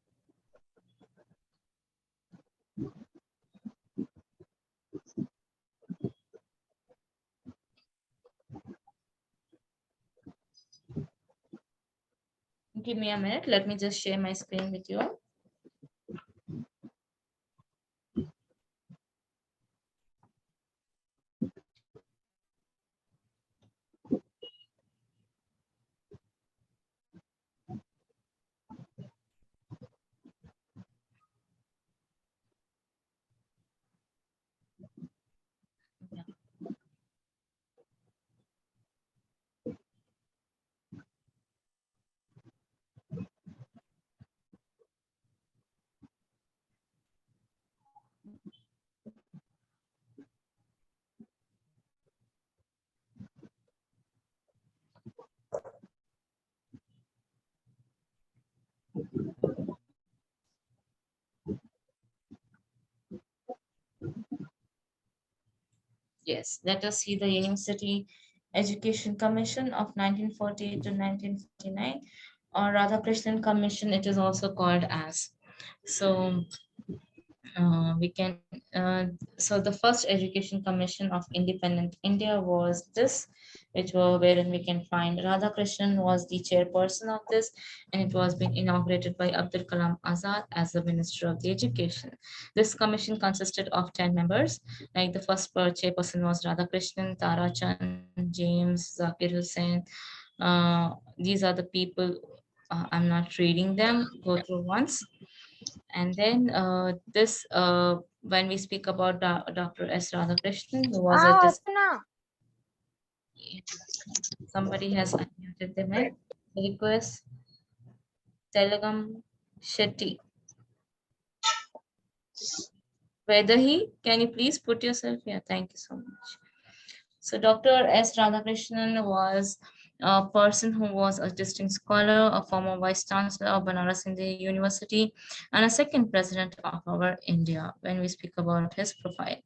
Give me a minute. Let me just share my screen with you all. Yeah. Yes, let us see the University Education Commission of 1948 to 1949, or Radhakrishnan Commission, it is also called as. So we can, so the first Education Commission of independent India was this. wherein we can find Radhakrishnan was the chairperson of this, and it was been inaugurated by Abdul Kalam Azad as the Minister of the Education. This commission consisted of 10 members. Like the first chairperson was Radhakrishnan, Tara Chand, James, Zakir Hussain. These are the people. I'm not reading them. Go through once. And then when we speak about Dr. S. Radhakrishnan, who was a somebody has unmuted the mic. Request Telagam Shetty. Whether he, can you please put yourself here? Thank you so much. So Dr. S. Radhakrishnan was a person who was a distinct scholar, a former vice chancellor of Banaras Hindu University, and a second president of our India when we speak about his profile.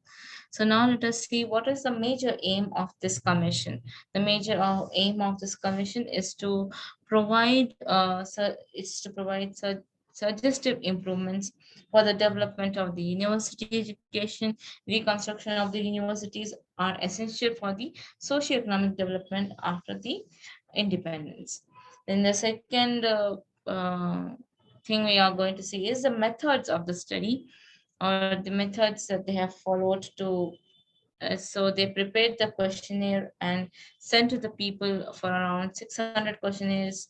So now let us see what is the major aim of this commission. The major aim of this commission is to provide suggestive improvements for the development of the university education. Reconstruction of the universities are essential for the socio-economic development after the independence. Then the second thing we are going to see is the methods of the study, or the methods that they have followed to so they prepared the questionnaire and sent to the people for around 600 questionnaires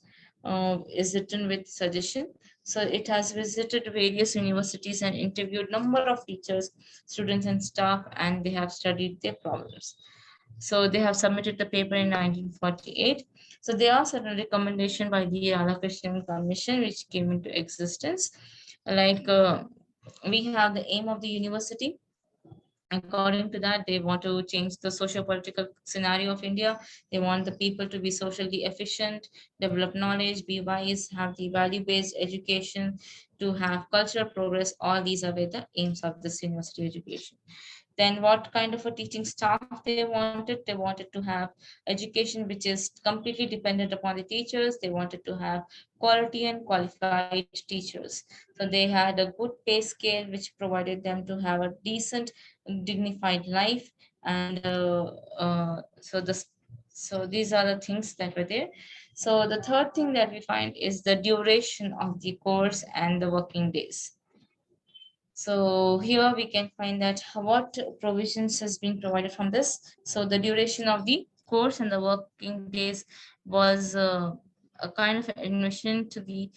is written with suggestion. So it has visited various universities and interviewed number of teachers, students and staff, and they have studied their problems. So they have submitted the paper in 1948. So there are certain recommendation by the Radhakrishnan Commission which came into existence. Like we have the aim of the university. According to that, they want to change the socio-political scenario of India. They want the people to be socially efficient, develop knowledge, be wise, have the value-based education, to have cultural progress. All these are the aims of this university education. Then what kind of a teaching staff they wanted? They wanted to have education which is completely dependent upon the teachers. They wanted to have quality and qualified teachers. So they had a good pay scale which provided them to have a decent, dignified life. And so these are the things that were there. So the third thing that we find is the duration of the course and the working days. So here we can find that what provisions has been provided from this. So the duration of the course and the working days was a kind of admission to the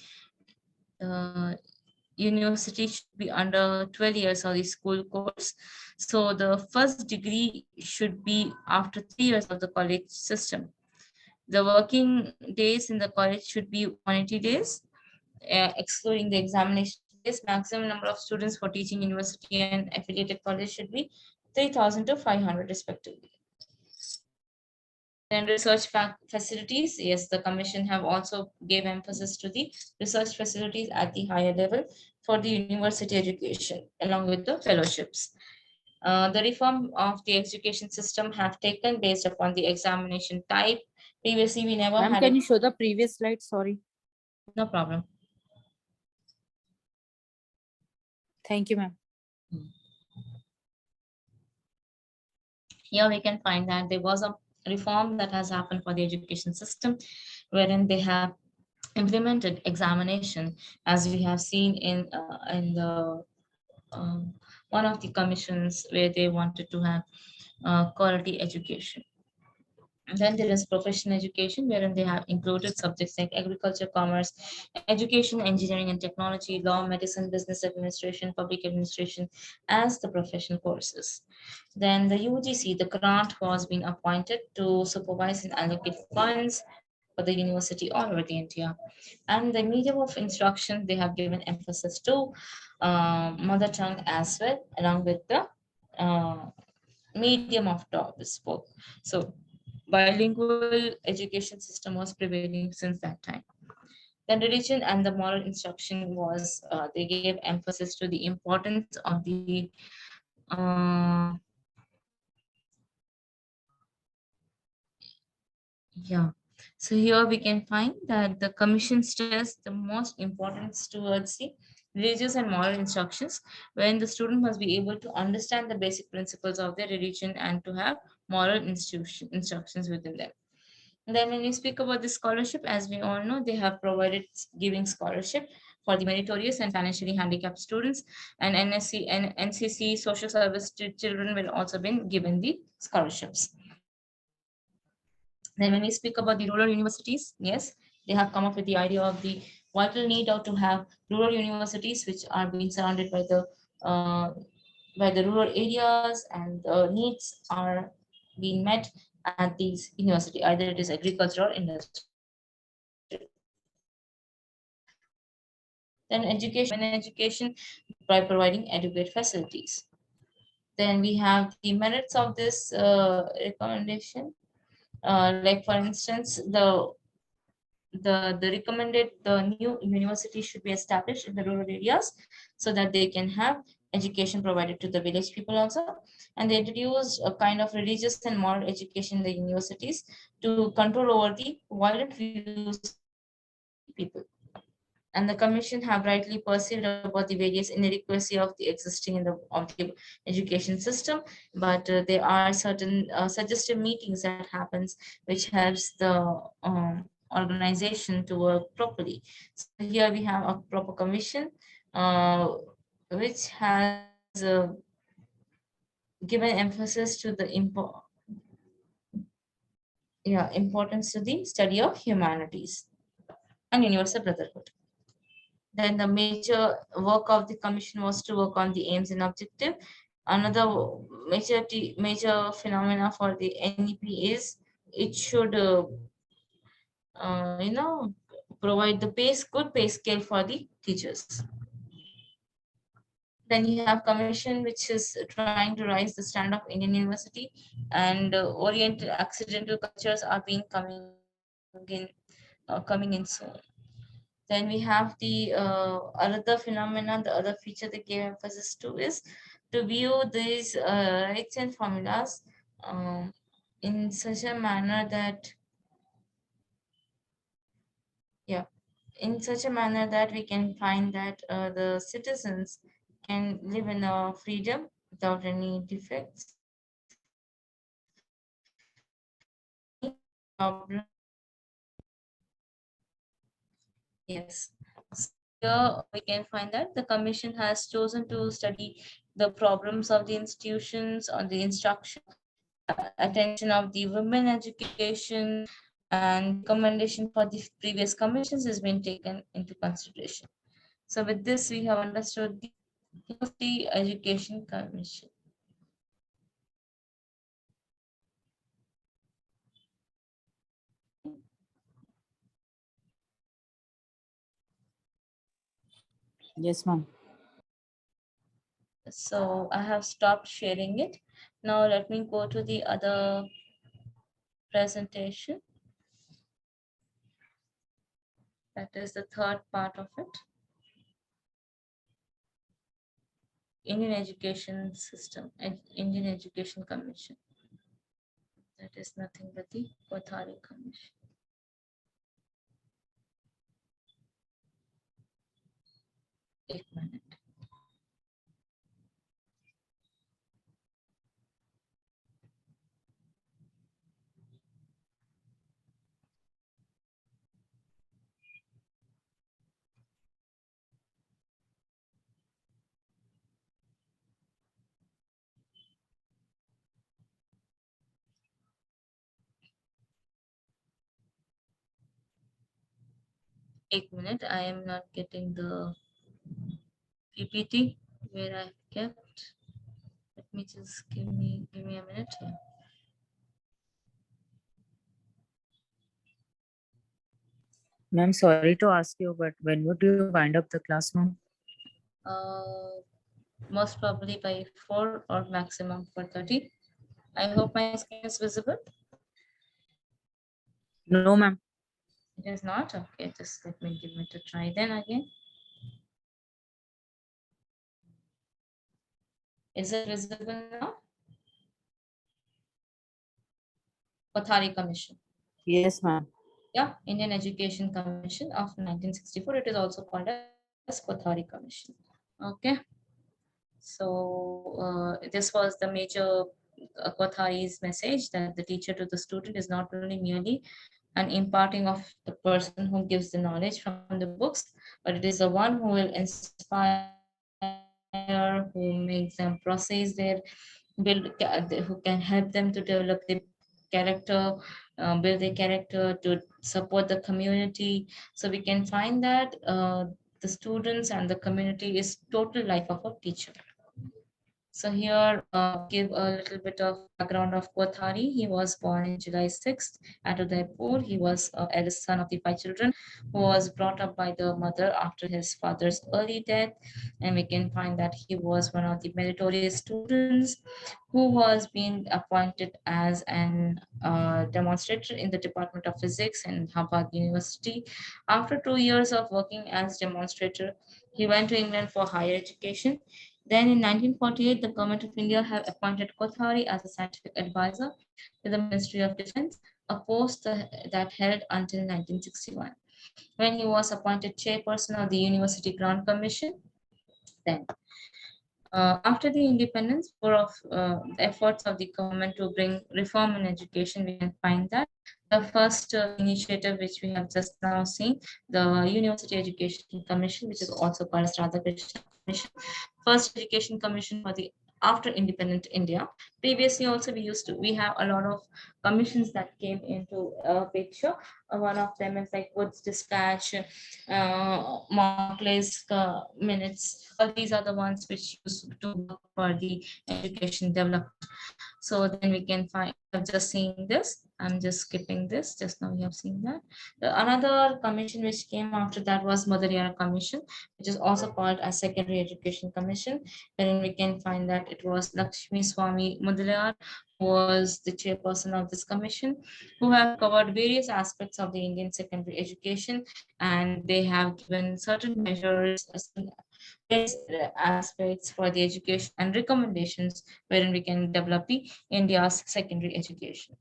university should be under 12 years of the school course. So the first degree should be after 3 years of the college system. The working days in the college should be 180 days, excluding the examination days. Maximum number of students for teaching university and affiliated college should be 3,000 to 500 respectively. Then research facilities. Yes, the commission have also gave emphasis to the research facilities at the higher level for the university education, along with the fellowships. The reform of the education system have taken based upon the examination type. Previously, we never had. Can you show the previous slide? Sorry. No problem. Thank you, ma'am. Here we can find that there was a reform that has happened for the education system, wherein they have implemented examination, as we have seen in the one of the commissions where they wanted to have quality education. And then there is professional education, wherein they have included subjects like agriculture, commerce, education, engineering and technology, law, medicine, business administration, public administration as the professional courses. Then the UGC, the grant was being appointed to supervise and allocate funds for the university all over the India. And the medium of instruction, they have given emphasis to mother tongue as well, along with the medium of talk spoke. So bilingual education system was prevailing since that time. Then religion and the moral instruction was, they gave emphasis to the importance of the yeah. So here we can find that the commission stressed the most importance towards the religious and moral instructions, when the student must be able to understand the basic principles of their religion and to have moral instructions within them. Then when we speak about the scholarship, as we all know, they have provided giving scholarship for the meritorious and financially handicapped students, and NSC and NCC social service children will also been given the scholarships. Then when we speak about the rural universities, yes, they have come up with the idea of the vital need of to have rural universities which are being surrounded by the rural areas, and the needs are being met at these university, either it is agriculture or industrial. Then education by providing adequate facilities. Then we have the merits of this recommendation. Like for instance, the recommended the new university should be established in the rural areas so that they can have education provided to the village people also, and they introduced a kind of religious and moral education in the universities to control over the violent views of the people. And the commission have rightly perceived about the various inadequacy of the existing in the education system, but there are certain suggestive meetings that happens which helps the organization to work properly. So here we have a proper commission which has given emphasis to the importance to the study of humanities and universal brotherhood. Then the major work of the commission was to work on the aims and objective. Another major phenomena for the NEP is it should provide the good pay scale for the teachers. Then you have commission which is trying to rise the standard of Indian university, and oriental accidental cultures are being coming in soon. Then we have the other phenomenon, the other feature they gave emphasis to is to view these rights and formulas in such a manner that, in such a manner that we can find that the citizens can live in a freedom without any defects, without any problem. Yes. So here we can find that the commission has chosen to study the problems of the institutions on the instruction, attention of the women education, and recommendation for the previous commissions has been taken into consideration. So with this, we have understood the University Education Commission. Yes, ma'am. So I have stopped sharing it. Now let me go to the other presentation. That is the third part of it. Indian Education System, Indian Education Commission. That is nothing but the Kothari Commission. एक minute. एक minute, I am not getting the PPT where I kept. Let me just give me a minute here. Ma'am, sorry to ask you, but when would you wind up the class, ma'am? Most probably by 4 or maximum 4:30. I hope my screen is visible. No, ma'am. It is not? Okay, just let me give it a try then again. Is it visible now? Kothari Commission. Yes, ma'am. Yeah, Indian Education Commission of 1964. It is also called as Kothari Commission. Okay. So this was the major Kothari's message that the teacher to the student is not only merely an imparting of the person who gives the knowledge from the books, but it is the one who will inspire, who makes them process their who can help them to develop the character, build their character to support the community. So we can find that the students and the community is total life of a teacher. So here we give a little bit of background of Kothari. He was born in July 6th at Udaipur. He was eldest son of the 5 children who was brought up by the mother after his father's early death. And we can find that he was one of the meritorious students who was being appointed as an demonstrator in the Department of Physics in Harvard University. After 2 years of working as demonstrator, he went to England for higher education. Then in 1948, the government of India have appointed Kothari as a scientific advisor to the Ministry of Defense, a post that held until 1961, when he was appointed chairperson of the University Grant Commission. Then, after the independence, for of the efforts of the government to bring reform in education, we can find that the first initiative which we have just now seen, the University Education Commission, which is also called as Radhakrishna Commission, first education commission for the after independent India. Previously also we have a lot of commissions that came into a picture. One of them is like Woods Dispatch, Markleys Minutes. These are the ones which used to work for the education development. So then we can find, I've just seen this. I'm just skipping this. Just now we have seen that. Another commission which came after that was Madhurya Commission, which is also called as Secondary Education Commission, wherein we can find that it was Lakshmi Swami Mudaliar who was the chairperson of this commission, who have covered various aspects of the Indian secondary education, and they have given certain measures, various aspects for the education and recommendations wherein we can develop the India's secondary education.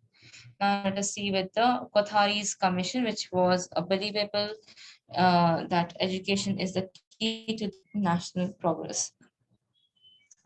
Now let us see with the Kothari's commission, which was a believable that education is the key to national progress.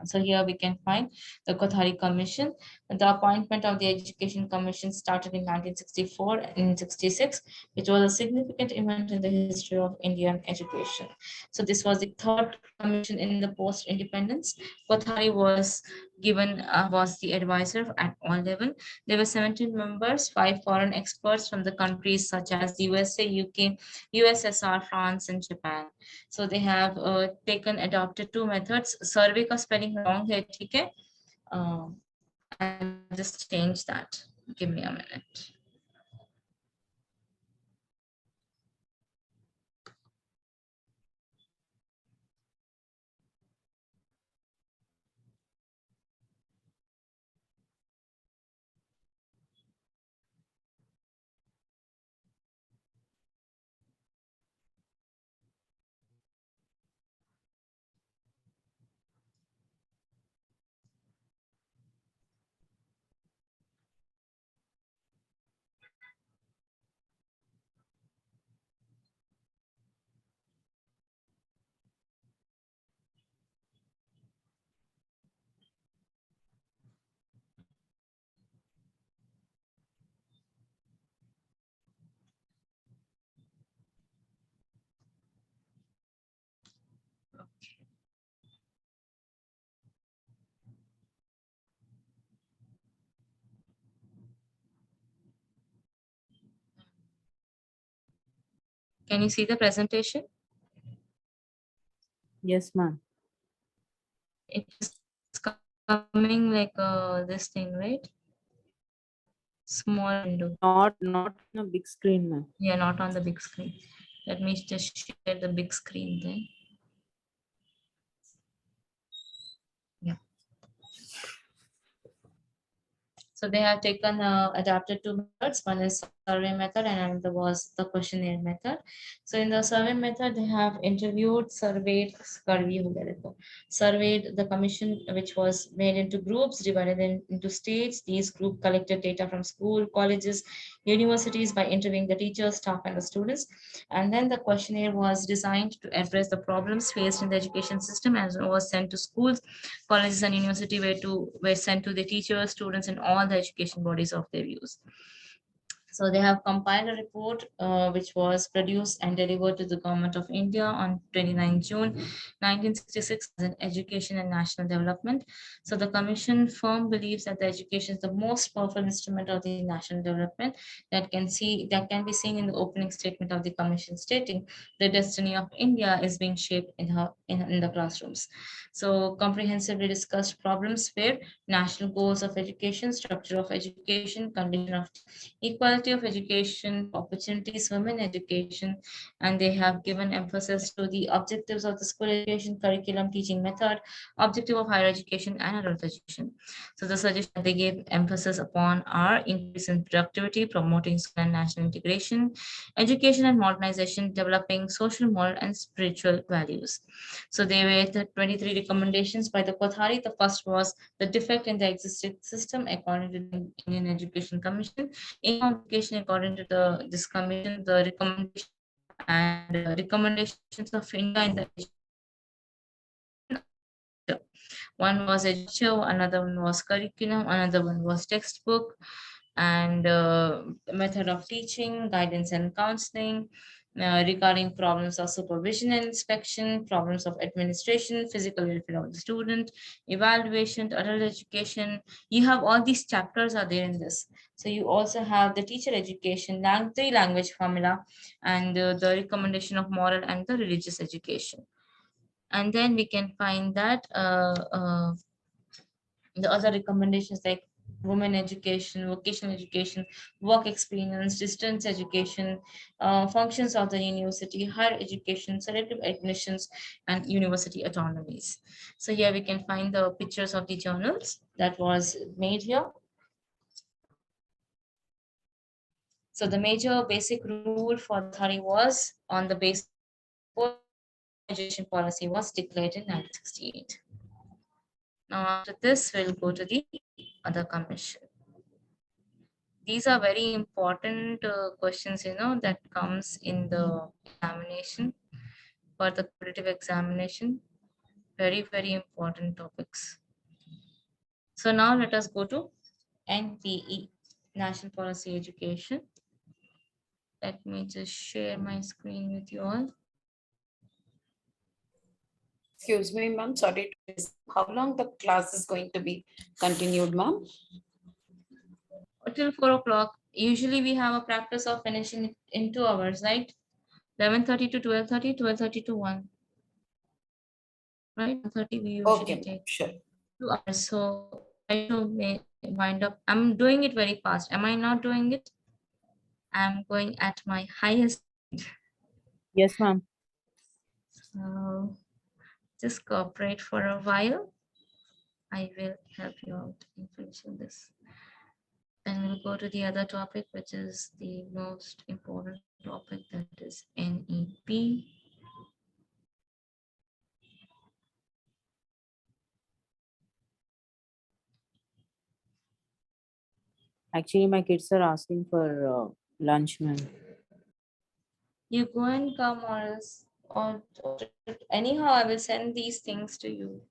So here we can find the Kothari Commission. The appointment of the Education Commission started in 1964 and 66, which was a significant event in the history of Indian education. So this was the third commission in the post-independence. Kothari was given was the advisor at all level. There were 17 members, 5 foreign experts from the countries such as the USA, UK, USSR, France, and Japan. So they have adopted two methods. Survey का spelling wrong है, ठीक है? I'll just change that. Give me a minute. Can you see the presentation? Yes, ma'am. It's coming like this thing, right? Small window. Not on a big screen, ma'am. Yeah, not on the big screen. Let me just share the big screen then. Yeah. So they have taken adapted two methods. One is survey method and another was the questionnaire method. So in the survey method, they have interviewed, surveyed the commission, which was made into groups, divided into states. These group collected data from school, colleges, universities by interviewing the teachers, staff, and the students. And then the questionnaire was designed to address the problems faced in the education system, and was sent to schools, colleges, and university were sent to the teachers, students, and all the education bodies of their views. So they have compiled a report which was produced and delivered to the Government of India on 29 June 1966 as an education and national development. So the commission firm believes that the education is the most powerful instrument of the national development that can be seen in the opening statement of the commission, stating the destiny of India is being shaped in the classrooms. So comprehensively discussed problems where national goals of education, structure of education, condition of equality of education, opportunities, women education, and they have given emphasis to the objectives of the school education, curriculum, teaching method, objective of higher education, and adult education. So the suggestion they gave emphasis upon are increase in productivity, promoting school and national integration, education and modernization, developing social, moral, and spiritual values. So they were the 23 recommendations by the Kothari. The first was the defect in the existing system according to the Indian Education Commission. In education, according to this commission, the recommendation and recommendations of India in the one was education, another one was curriculum, another one was textbook, and method of teaching, guidance and counseling, regarding problems of supervision and inspection, problems of administration, physical welfare of the student, evaluation, adult education. You have all these chapters are there in this. So you also have the teacher education, three language formula, and the recommendation of moral and the religious education. And then we can find that the other recommendations like women education, vocational education, work experience, distance education, functions of the university, higher education, selective admissions, and university autonomies. So here we can find the pictures of the journals that was made here. So the major basic rule for the authority was on the basis of education policy was declared in 1968. Now after this, we'll go to the other commission. These are very important questions, that comes in the examination, for the competitive examination. Very, very important topics. So now let us go to NPE, National Policy Education. Let me just share my screen with you all. Excuse me, ma'am. Sorry. How long the class is going to be continued, ma'am? Till 4 o'clock. Usually we have a practice of finishing it in 2 hours, right? 11:30 to 12:30, 12:30 to 1. Right? 30 we usually Okay, take sure. 2 hours. So I to wind up. I'm doing it very fast. Am I not doing it? I'm going at my highest. Yes, ma'am. So just cooperate for a while. I will help you out in finishing this. Then we'll go to the other topic, which is the most important topic, that is NEP. Actually, my kids are asking for lunch, ma'am. You go and come, or else, or anyhow, I will send these things to you.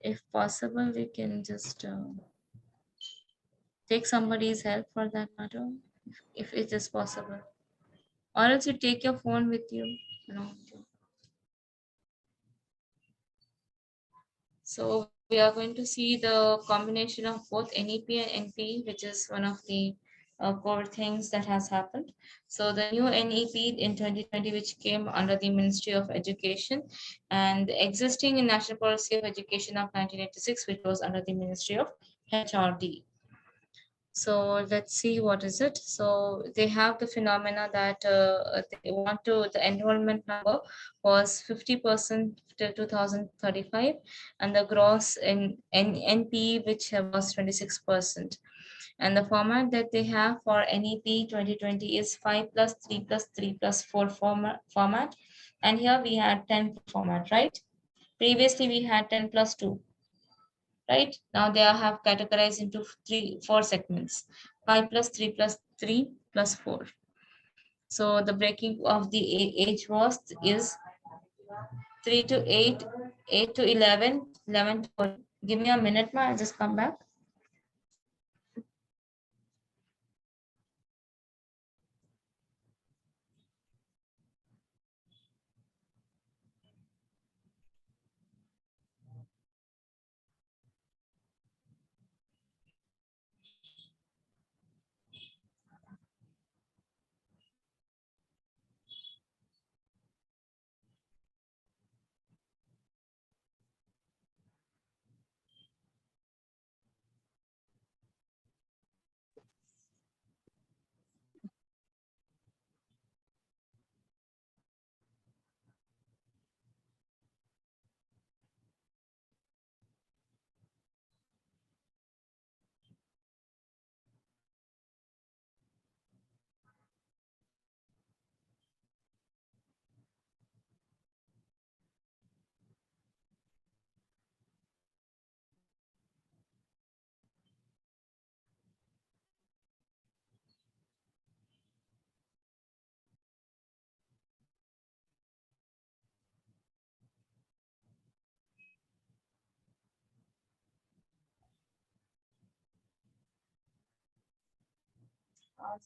If possible, we can just take somebody's help for that matter, if it is possible. Or else you take your phone with you. So we are going to see the combination of both NEP and NP, which is one of the core things that has happened. So the new NEP in 2020, which came under the Ministry of Education, and the existing National Policy of Education of 1986, which was under the Ministry of HRD. So let's see what is it. So they have the phenomena that they want to, the enrollment number was 50% till 2035, and the gross in NP, which was 26%. And the format that they have for NEP 2020 is 5+3+3+4 format. And here we had 10 format, right? Previously we had 10+2, right? Now they have categorized into 4 segments, 5+3+3+4. So the breaking of the age is 3 to 8, 8 to 11, 11 to 14. Give me a minute, ma. I'll just come back.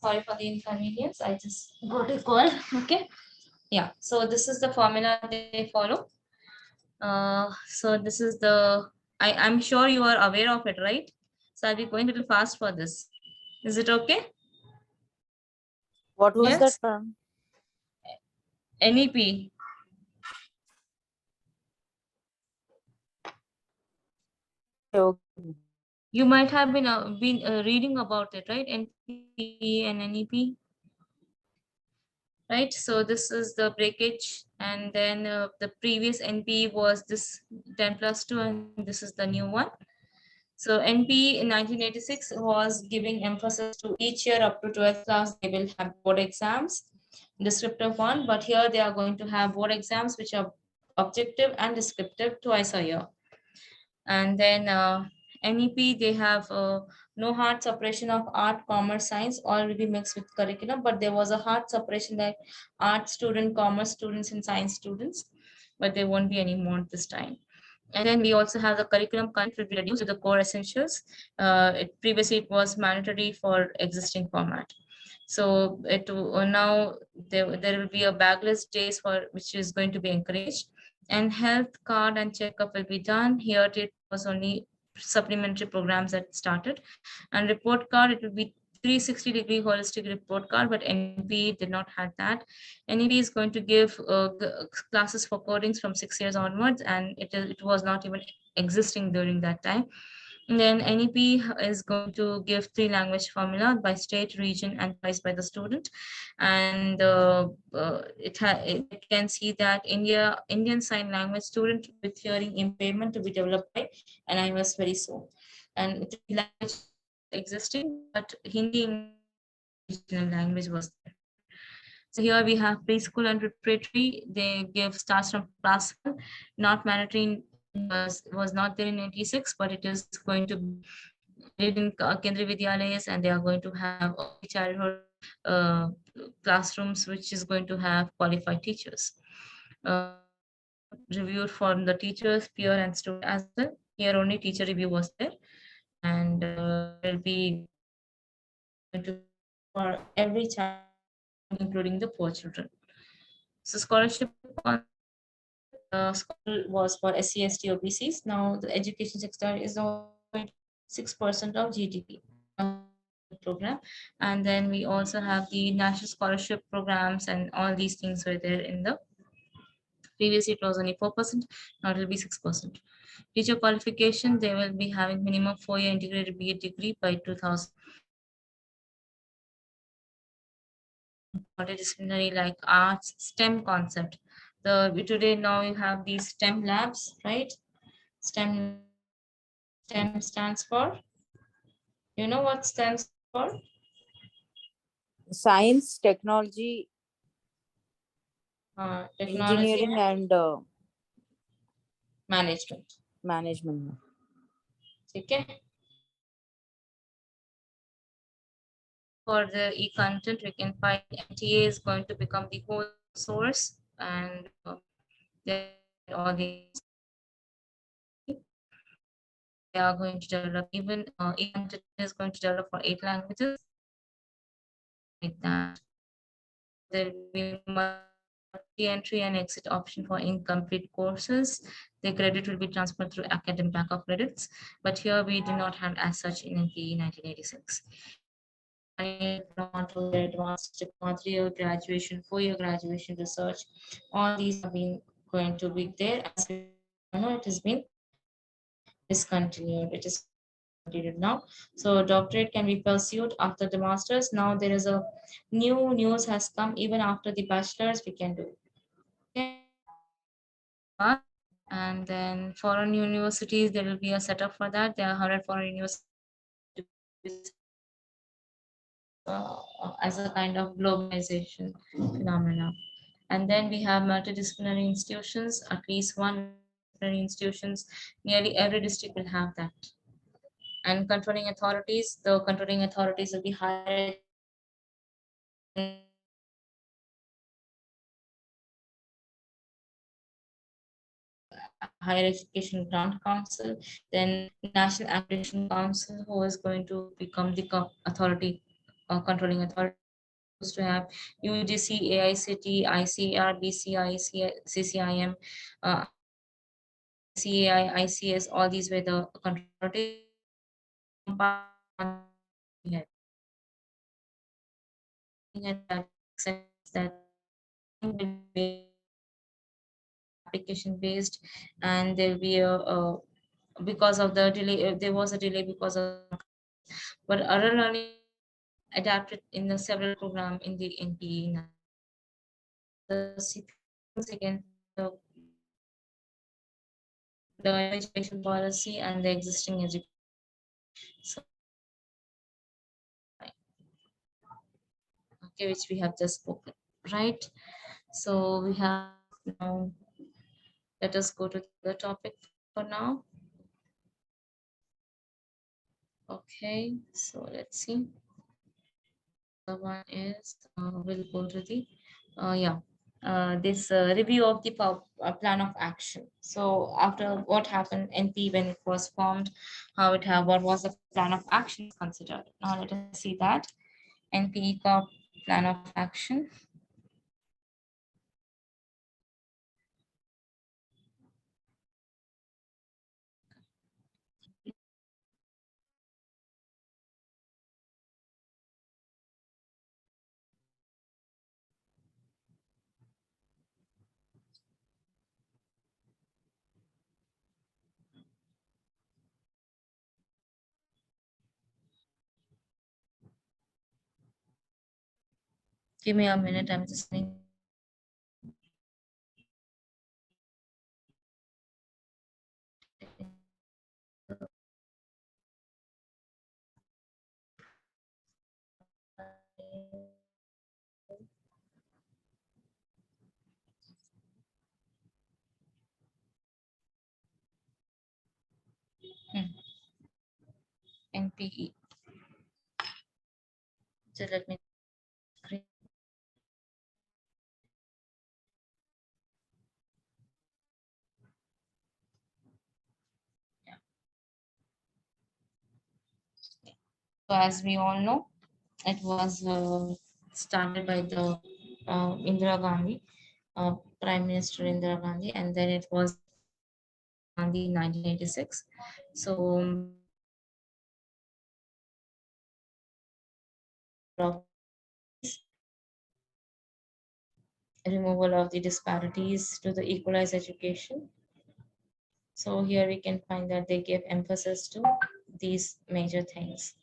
Sorry for the inconvenience. I just got a call. Okay. Yeah. So this is the formula they follow. So this is the, I'm sure you are aware of it, right? So I'll be going a little fast for this. Is it okay? What was that Yes. term? NEP. Okay. You might have been reading about it, right? NP and NEP. Right, so this is the breakage, and then the previous NP was this 10+2, and this is the new one. So NP in 1986 was giving emphasis to each year up to 12th class they will have board exams, descriptive one, but here they are going to have board exams which are objective and descriptive twice a year. And then NEP, they have no hard separation of art, commerce, science, all will be mixed with curriculum, but there was a hard separation like art student, commerce students, and science students, but there won't be any more this time. And then we also have the curriculum content will be reduced to the core essentials. Previously it was mandatory for existing format. So now there will be a bagless days for which is going to be encouraged, and health card and checkup will be done. Here it was only supplementary programs that started, and report card it will be 360-degree holistic report card, but NP did not have that. NEP is going to give classes for codings from 6 years onwards, and it was not even existing during that time. And then NEP is going to give 3 language formula by state, region, and twice by the student. And it can see that Indian Sign Language student with hearing impairment to be developed by, and I was very so. And it language existing, but Hindi regional language was there. So here we have preschool and preparatory. They give starts from class 1, not mandatory was not there in 96, but it is going to be in Kendriya Vidyalayas, and they are going to have early childhood uh, classrooms, which is going to have qualified teachers. Reviewed from the teachers, peer, and student as well. Here only teacher review was there, and will be for every child, including the poor children. So scholarship school was for SC, ST, OBCs. Now the education sector is 6% of GDP program. And then we also have the national scholarship programs, and all these things were there in the previous. It was only 4%, now it will be 6%. Teacher qualification, they will be having minimum 4-year integrated B.Ed degree by 2000. Multidisciplinary like arts, STEM concept. Today now you have these STEM labs, right? STEM stands for You know what stands for? Science, technology, Technology engineering, and management. management. Okay. For the e-content, we can find NTA is going to become the whole source, and all the they are going to develop. Even e-content is going to develop for 8 languages, like that. There will be multi-entry and exit option for incomplete courses. The credit will be transferred through academic bank of credits, but here we do not have as such in NPE 1986. Advanced diploma, 3-year graduation, 4-year graduation, research, all these have been going to be there. As we know, it has been discontinued. It is discontinued now. So doctorate can be pursued after the masters. Now there is a new news has come. Even after the bachelors, we can do. Okay. And then foreign universities, there will be a setup for that. There are 100 foreign universities as a kind of globalization phenomena. And then we have multidisciplinary institutions, at least one multidisciplinary institutions. Nearly every district will have that. And controlling authorities, the controlling authorities will be higher Higher Education Grant Council, then National Accreditation Council, who is going to become the authority, controlling authority to have UGC, AICT, ICAR, BCI, CCIM, CAI, ICS, all these were the control that application based, and there'll be a because of the delay, there was a delay because of, but other learning adapted in the several program in the NPE. The second, the education policy and the existing education. So, okay, which we have just spoken, right? So we have now, let us go to the topic for now. Okay, so let's see. The one is, we'll go to the, yeah, this review of the plan of action. So after what happened NP when it was formed, how it have, what was the plan of action considered. Now let us see that NPE Corp plan of action. Give me a minute, I'm just saying. NPE. So let me So as we all know, it was started by the Indira Gandhi, Prime Minister Indira Gandhi, and then it was Gandhi in 1986. So removal of the disparities to the equalized education. So here we can find that they gave emphasis to these major things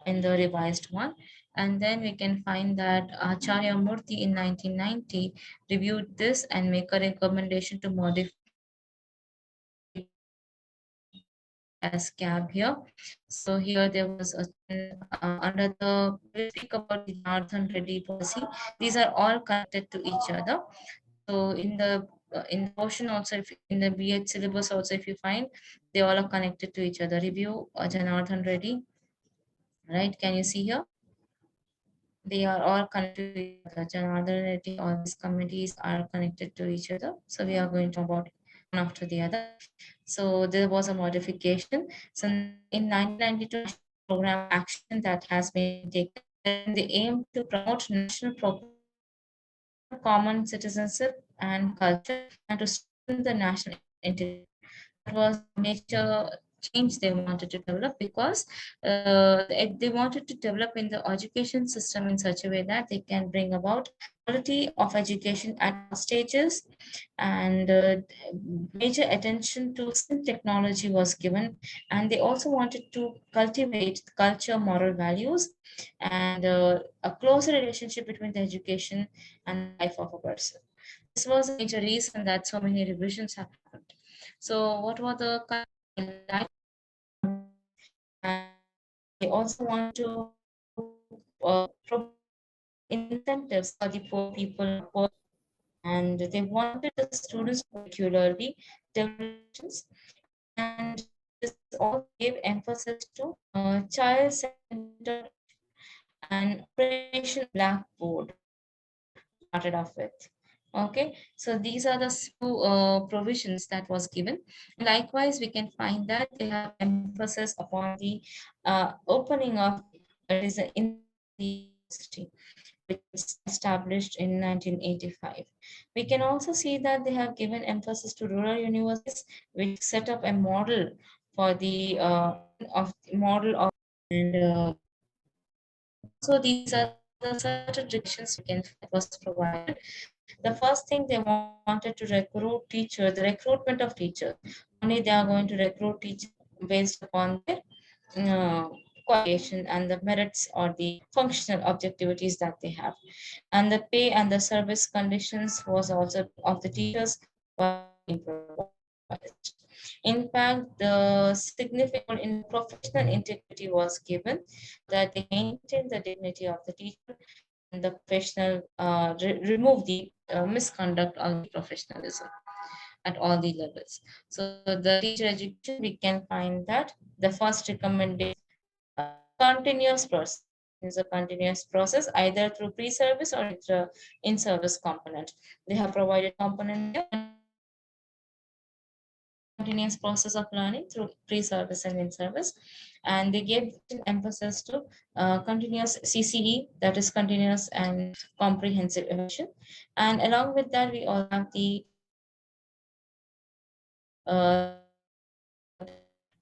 in the revised one. And then we can find that Acharya Murthy in 1990 reviewed this and make a recommendation to modify as CAB here. So here there was a under the, we speak about the Janardhan Reddy policy. These are all connected to each other. So in the portion also, if in the B.Ed syllabus also, if you find, they all are connected to each other. Review Janardhan Reddy, right? Can you see here? They are all connected to each other. Janardhan Reddy, all these committees are connected to each other. So we are going to about one after the other. So there was a modification. So in 1992, national program of action that has been taken, and they aim to promote national common citizenship and culture, and to strengthen the national integrity. That was a major change they wanted to develop, because they wanted to develop in the education system in such a way that they can bring about quality of education at all stages, and major attention to STEM technology was given, and they also wanted to cultivate culture, moral values, and a closer relationship between the education and the life of a person. This was a major reason that so many revisions have happened. So what were the life, and they also want to provide incentives for the poor people, and they wanted the students to regularly develop, and this also gave emphasis to child-centered and Operation Blackboard started off with. Okay, so these are the few provisions that was given. Likewise, we can find that they have emphasis upon the opening of university, which is established in 1985. We can also see that they have given emphasis to rural universities, which set up a model for the model of, and also these are the certain restrictions we can that was provided. The first thing, they wanted to recruit teachers, the recruitment of teachers. Only they are going to recruit teachers based upon their qualification and the merits or the functional objectivities that they have. And the pay and the service conditions was also of the teachers was improvised. In fact, the significant in professional integrity was given, that they maintain the dignity of the teacher, and the professional remove the misconduct or the professionalism at all the levels. So the teacher education, we can find that the first recommendation, continuous process, is a continuous process either through pre-service or through in-service component. They have provided component here, continuous process of learning through pre-service and in-service, and they gave emphasis to continuous CCE, that is continuous and comprehensive evaluation. And along with that, we all have the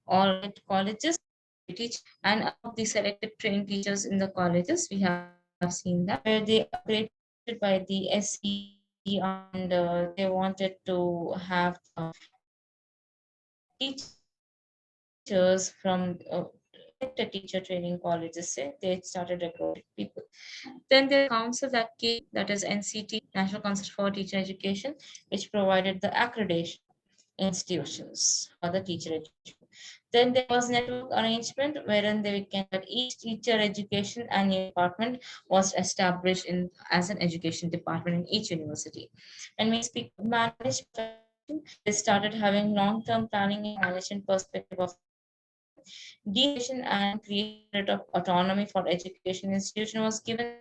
all colleges teach, and of the selected trained teachers in the colleges, we have seen that where they upgraded by the SE, and they wanted to have teachers from the teacher training colleges, say they started recruiting people. Then the council that came, that is NCT, National Council for Teacher Education, which provided the accreditation institutions for the teacher education. Then there was network arrangement wherein they can that each teacher education and department was established in as an education department in each university. When we speak of management, they started having long-term planning and management perspective of deviation and creation of autonomy for education institution was given.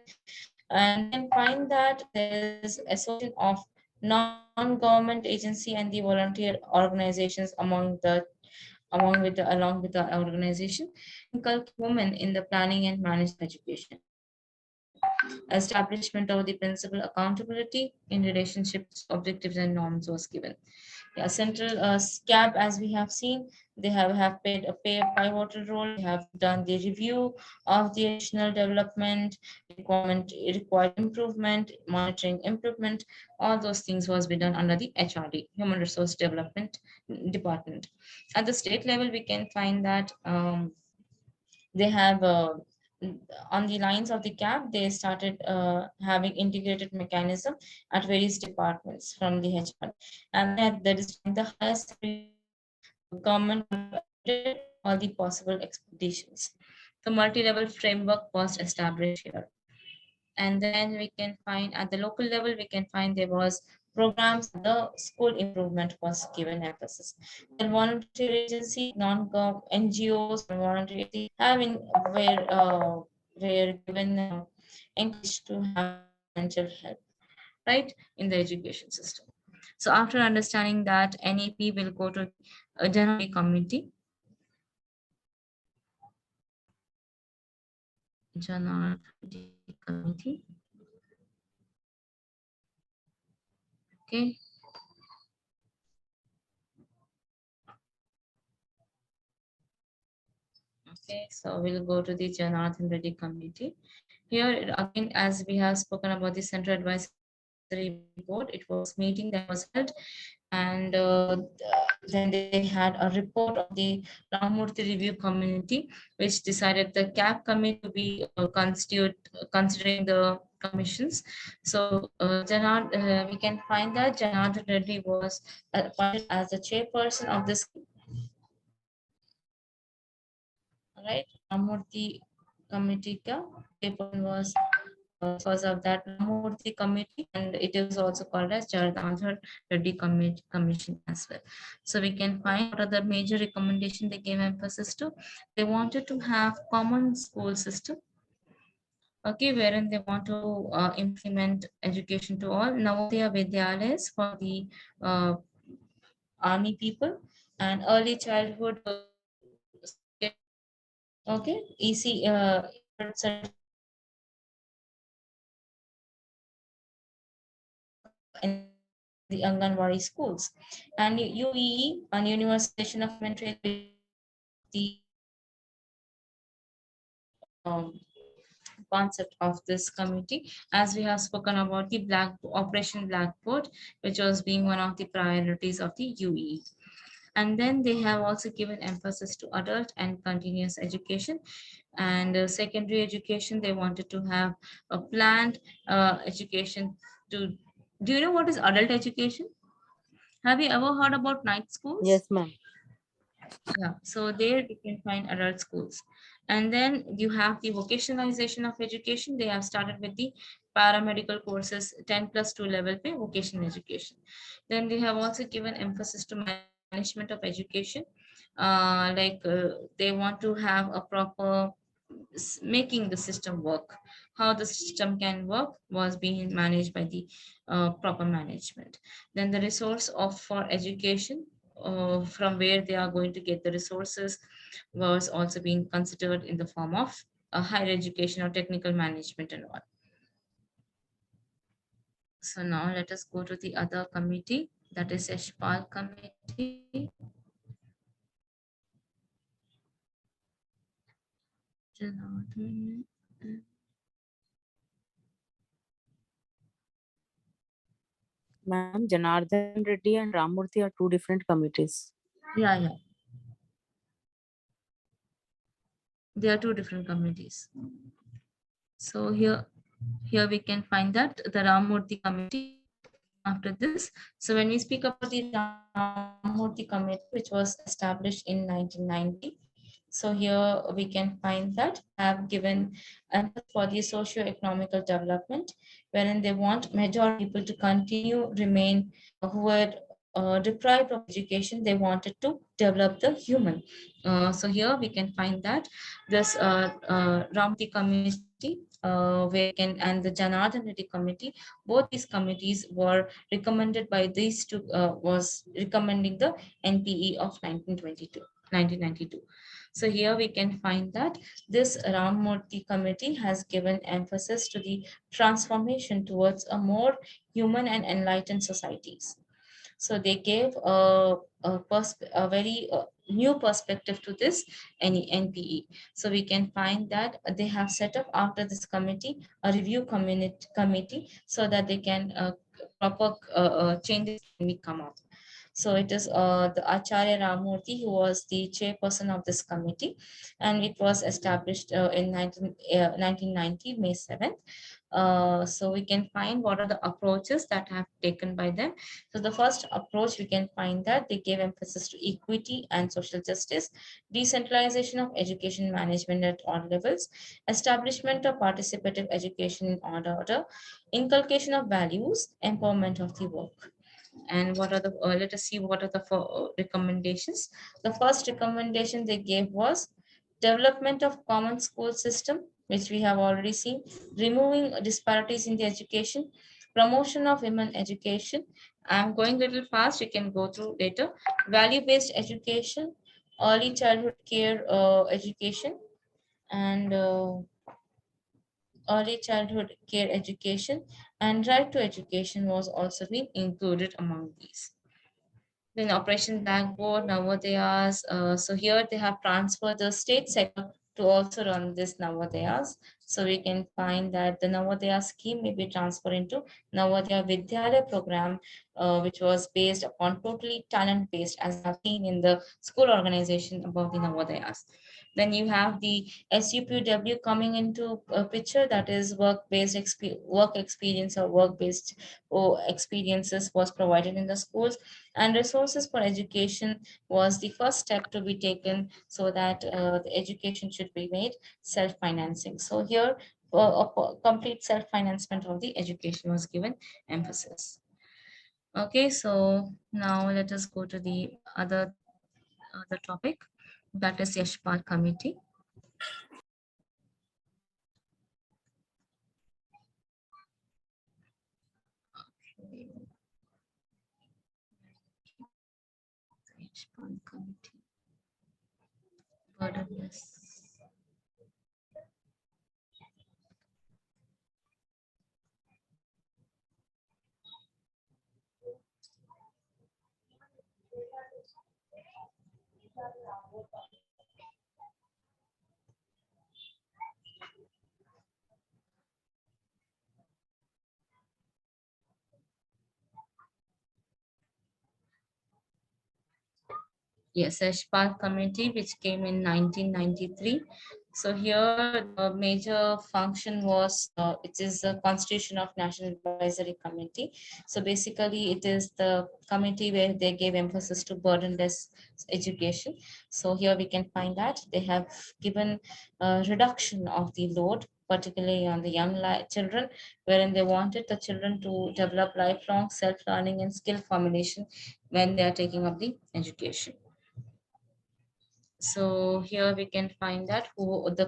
And we can find that there is association of non-government agency and the volunteer organizations along with the organization, inculcate women in the planning and management education. Establishment of the principal accountability in relationships, objectives, and norms was given. Yeah, central SCAB, as we have seen, they have played a pivotal role. They have done the review of the additional development, required improvement, monitoring improvement. All those things was be done under the HRD, Human Resource Development Department. At the state level, we can find that they have on the lines of the CAP, they started having integrated mechanism at various departments from the HR, and that is the highest government all the possible expectations. The multi-level framework was established here. And then we can find at the local level, we can find there was programs, the school improvement was given emphasis. Then voluntary agency, non-gov, NGOs, and voluntary agency having were given encouraged to have mental health, right, in the education system. So after understanding that, NEP will go to a general committee. General committee. Okay. Okay, so we'll go to the Janathan Reddy committee. Here again, as we have spoken about the Central Advisory Board, it was meeting that was held, and then they had a report of the Ramurthy Review Committee, which decided the CAP committee to be considering the commissions. So we can find that Janathan Reddy was appointed as the chairperson of this. Right, Ramurthy committee chairperson was because of that Ramurthy committee, and it is also called as Jardandhar Reddy commission as well. So we can find what are the major recommendation they gave emphasis to. They wanted to have common school system, okay, wherein they want to implement education to all Navodaya Vidyalayas for the army people, and early childhood okay, EC in the Anganwadi schools, and UEE and Universalization of Elementary the um, concept of this committee, as we have spoken about the Operation Blackboard, which was being one of the priorities of the UEE. And then they have also given emphasis to adult and continuous education, and secondary education. They wanted to have a planned education to. Do you know what is adult education? Have you ever heard about night schools? Yes, ma'am. Yeah, so there we can find adult schools. And then you have the vocationalization of education. They have started with the paramedical courses, 10+2 level pay vocational education. Then they have also given emphasis to management of education. They want to have a proper making the system work. How the system can work was being managed by the proper management. Then the resource of for education, from where they are going to get the resources, was also being considered in the form of higher education or technical management and all. So now let us go to the other committee, that is Yashpal committee. Ma'am, Janardhan Reddy and Ramurthy are two different committees. Yeah. They are two different committees. So here we can find that the Ramurthy committee after this. So when we speak about the Ramurthy committee, which was established in 1990, so here we can find that have given emphasis for the socio-economical development, wherein they want majority people to continue remain who were deprived of education. They wanted to develop the human. So here we can find that this Ramurthy committee, where can and the Janardhan Reddy committee, both these committees were recommended by these two, was recommending the NPE of 1992. So here we can find that this Ramurthy committee has given emphasis to the transformation towards a more human and enlightened societies. So they gave a very new perspective to this NPE. So we can find that they have set up after this committee a review committee so that they can proper changes can be come up. So it is the Acharya Ramurthy who was the chairperson of this committee, and it was established in 1990, May 7th. So we can find what are the approaches that have taken by them. So the first approach, we can find that they gave emphasis to equity and social justice, decentralization of education management at all levels, establishment of participative education in order, inculcation of values, empowerment of the work. And what are the let us see what are the recommendations. The first recommendation they gave was development of common school system, which we have already seen, removing disparities in the education, promotion of women education. I'm going a little fast, you can go through later. Value based education, early childhood care education, and early childhood care education, and right to education was also being included among these. Then Operation Blackboard, Navodayas. So here they have transferred the state sector to also run this Navodayas. So we can find that the Navodaya scheme may be transferred into Navodaya Vidyalaya program, which was based upon totally talent-based, as we have seen in the school organization above the Navodayas. Then you have the SUPW coming into a picture, that is work-based work experience or work-based experiences was provided in the schools, and resources for education was the first step to be taken so that the education should be made self-financing. So here complete self-financement of the education was given emphasis. Okay, so now let us go to the other topic, that is Yashpal Committee. Okay. Yashpal Committee. Burdenless. Yes, Yashpal Committee, which came in 1993. So here the major function was, it is the Constitution of National Advisory Committee. So basically it is the committee where they gave emphasis to burdenless education. So here we can find that they have given a reduction of the load, particularly on the young children, wherein they wanted the children to develop lifelong self-learning and skill formulation when they are taking up the education. So here we can find that who the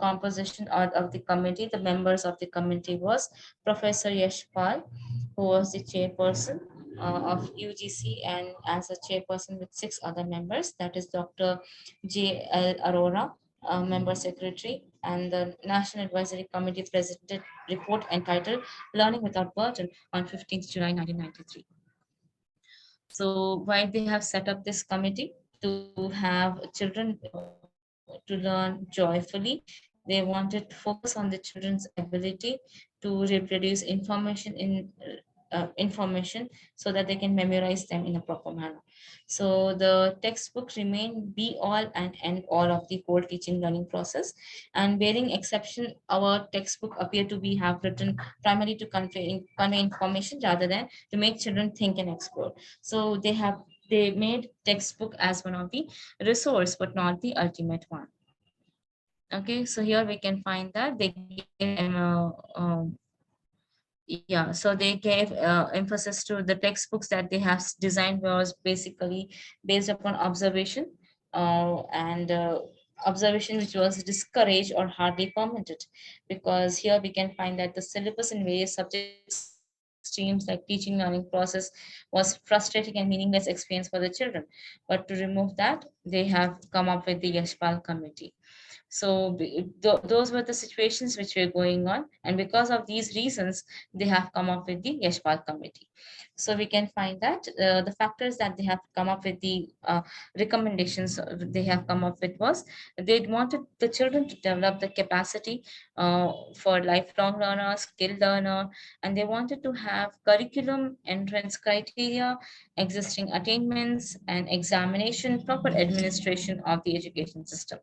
composition of the committee, the members of the committee was Professor Yashpal, who was the chairperson of UGC, and as a chairperson with 6 other members, that is Dr. J.L. Arora, member secretary, and the National Advisory Committee presented report entitled Learning Without Burden on 15th July 1993. So why they have set up this committee? To have children to learn joyfully. They wanted to focus on the children's ability to reproduce information so that they can memorize them in a proper manner. So the textbook remain be all and end all of the whole teaching learning process. And bearing exception, our textbook appear to be have written primarily to convey information rather than to make children think and explore. So they made textbook as one of the resource, but not the ultimate one. Okay, so here we can find that they gave yeah, so they gave emphasis to the textbooks that they have designed was basically based upon observation, and observation which was discouraged or hardly permitted, because here we can find that the syllabus in various subject streams like teaching learning process was frustrating and meaningless experience for the children. But to remove that, they have come up with the Yashpal Committee. So those were the situations which were going on, and because of these reasons, they have come up with the Yashpal Committee. So we can find that the factors that they have come up with, the recommendations they have come up with was they wanted the children to develop the capacity for lifelong learner, skilled learner, and they wanted to have curriculum, entrance criteria, existing attainments, and examination, proper administration of the education system.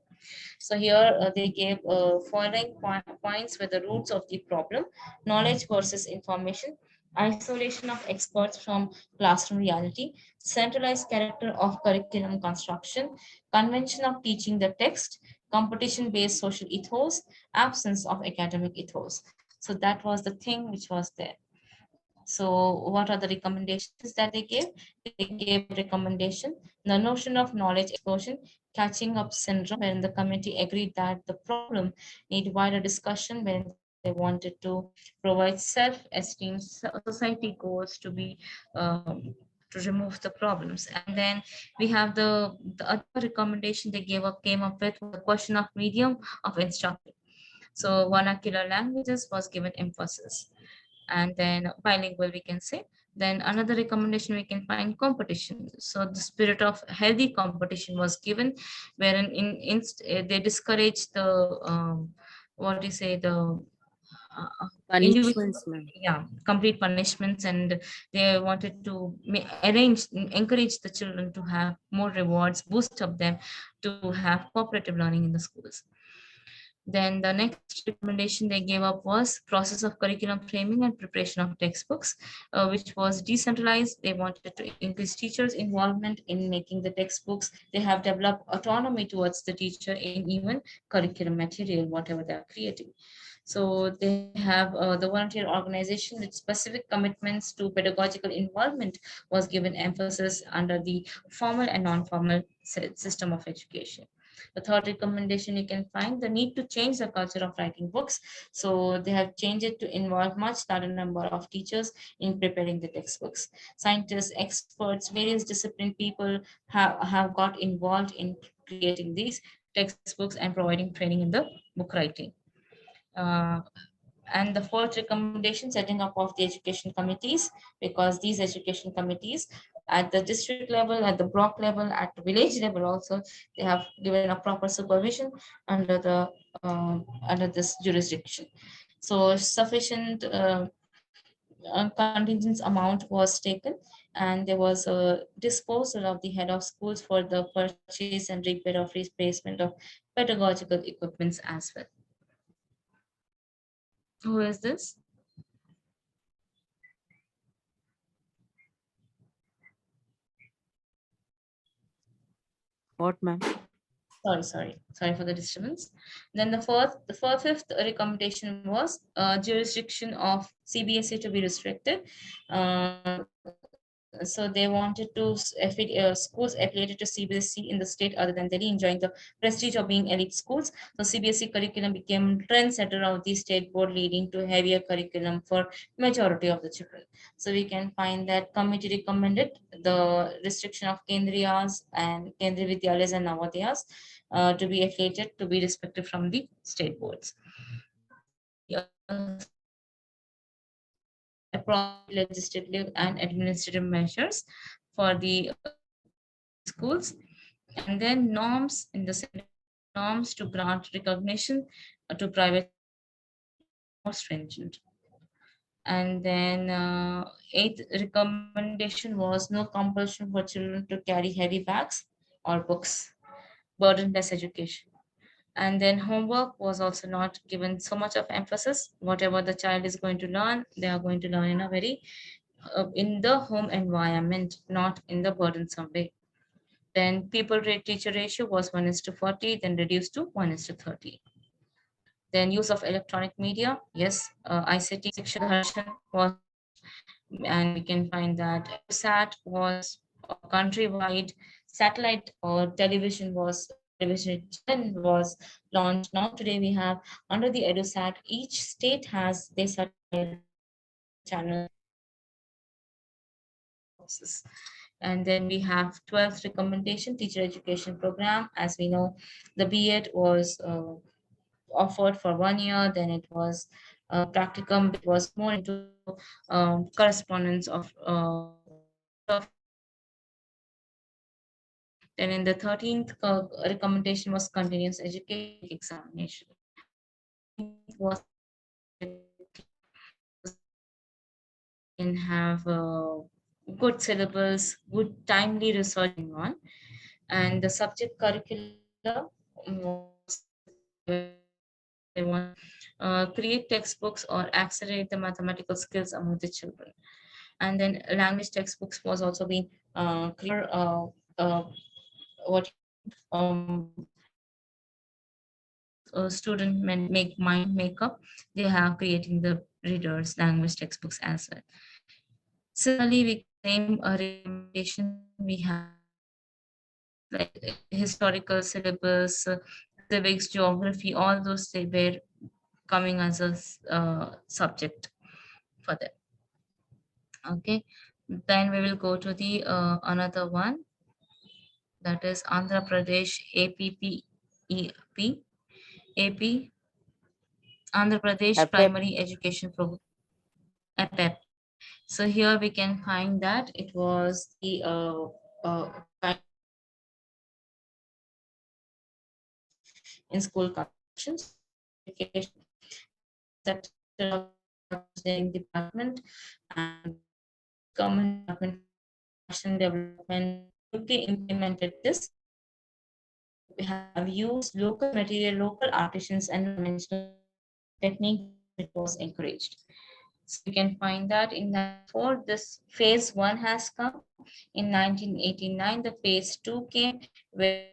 So here they gave following points were the roots of the problem: knowledge versus information, isolation of experts from classroom reality, centralized character of curriculum construction, convention of teaching the text, competition-based social ethos, absence of academic ethos. So that was the thing which was there. So what are the recommendations that they gave? They gave recommendation, the notion of knowledge explosion, catching up syndrome, wherein the committee agreed that the problem need wider discussion, when they wanted to provide self-esteem society goals to be to remove the problems. And then we have the other recommendation they came up with was the question of medium of instruction. So vernacular languages was given emphasis, and then bilingual we can say. Then another recommendation we can find competition. So the spirit of healthy competition was given, wherein they discourage the what do you say, the individual, Punishments, ma'am. yeah, complete punishments, and they wanted to arrange, encourage the children to have more rewards, boost up them to have cooperative learning in the schools. Then the next recommendation they gave up was process of curriculum framing and preparation of textbooks, which was decentralized. They wanted to increase teachers' involvement in making the textbooks. They have developed autonomy towards the teacher in even curriculum material, whatever they are creating. So they have the volunteer organization with specific commitments to pedagogical involvement was given emphasis under the formal and non-formal system of education. The third recommendation you can find the need to change the culture of writing books. So they have changed it to involve much larger number of teachers in preparing the textbooks. Scientists, experts, various disciplined people have got involved in creating these textbooks and providing training in the book writing. Uh, and the fourth recommendation, setting up of the education committees, because these education committees at the district level, at the block level, at the village level also, they have given a proper supervision under the under this jurisdiction. So sufficient contingent amount was taken, and there was a disposal of the head of schools for the purchase and repair of replacement of pedagogical equipments as well. Who is this? What, ma'am? Sorry for the disturbance. Then fifth recommendation was jurisdiction of CBSE to be restricted. So they wanted to schools affiliated to CBSE in the state other than Delhi enjoying the prestige of being elite schools. So CBSE curriculum became trendsetter of the state board, leading to heavier curriculum for majority of the children. So we can find that committee recommended the restriction of Kendriyas and Kendriya Vidyalayas and Navodayas to be affiliated, to be respected from the state boards. The appropriate legislative and administrative measures for the schools, and then norms in the norms to grant recognition to private more stringent. And then eighth recommendation was no compulsion for children to carry heavy bags or books, burdenless education. And then homework was also not given so much of emphasis. Whatever the child is going to learn, they are going to learn in a very in the home environment, not in the burdensome way. Then people rate teacher ratio was 1:40, then reduced to 1:30. Then use of electronic media, yes, ICT section was, and we can find that SAT was countrywide, satellite or television channel was launched. Now today we have under the EduSat, each state has their satellite channel. And then we have 12th recommendation, teacher education program. As we know, the B.Ed was offered for 1 year, then it was practicum, which was more into correspondence of. Then in the 13th recommendation was continuous education examination. Was can have good syllabus, good timely research going on, and the subject curriculum was they want create textbooks or accelerate the mathematical skills among the children. And then language textbooks was also being clear what student make mind makeup, they have creating the readers language textbooks as well. Similarly, we same recommendation we have like historical syllabus, civics, geography, all those they were coming as a subject for them. Okay, then we will go to the another one, that is Andhra Pradesh AP Andhra Pradesh APEP. Primary Education Program. APEP. So here we can find that it was the in school constructions, education, sector of engineering department, and government department national development. UK implemented this. We have used local material, local artisans, and conventional technique which was encouraged. So you can find that in that for this phase one has come in 1989. The phase two came where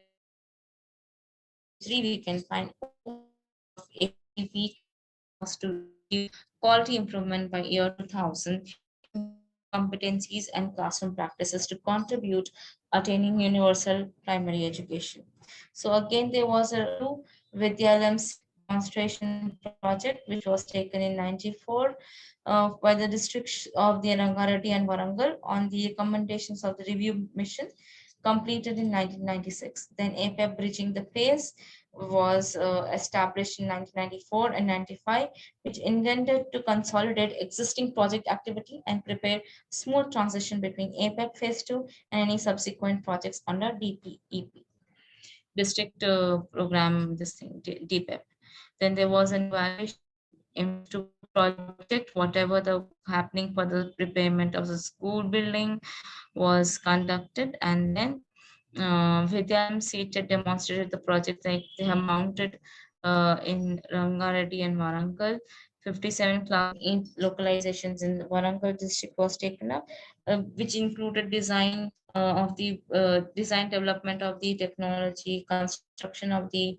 three we can find APP was to achieve quality improvement by year 2000, competencies and classroom practices to contribute attaining universal primary education. So again, there was a Vidyalam's demonstration project which was taken in 94 by the districts of the Rangareddy and Warangal on the recommendations of the review mission completed in 1996. Then APEP bridging the phase was established in 1994 and 95, which intended to consolidate existing project activity and prepare smooth transition between APEP phase 2 and any subsequent projects under DPEP, district program, this thing, DPEP. Then there was an evaluation into project, whatever the happening for the repayment of the school building was conducted, and then Vidyam seated demonstrated the project like they have mounted in Rangareddy and Warangal. 57 class in localizations in Warangal district was taken up, which included design of the design development of the technology, construction of the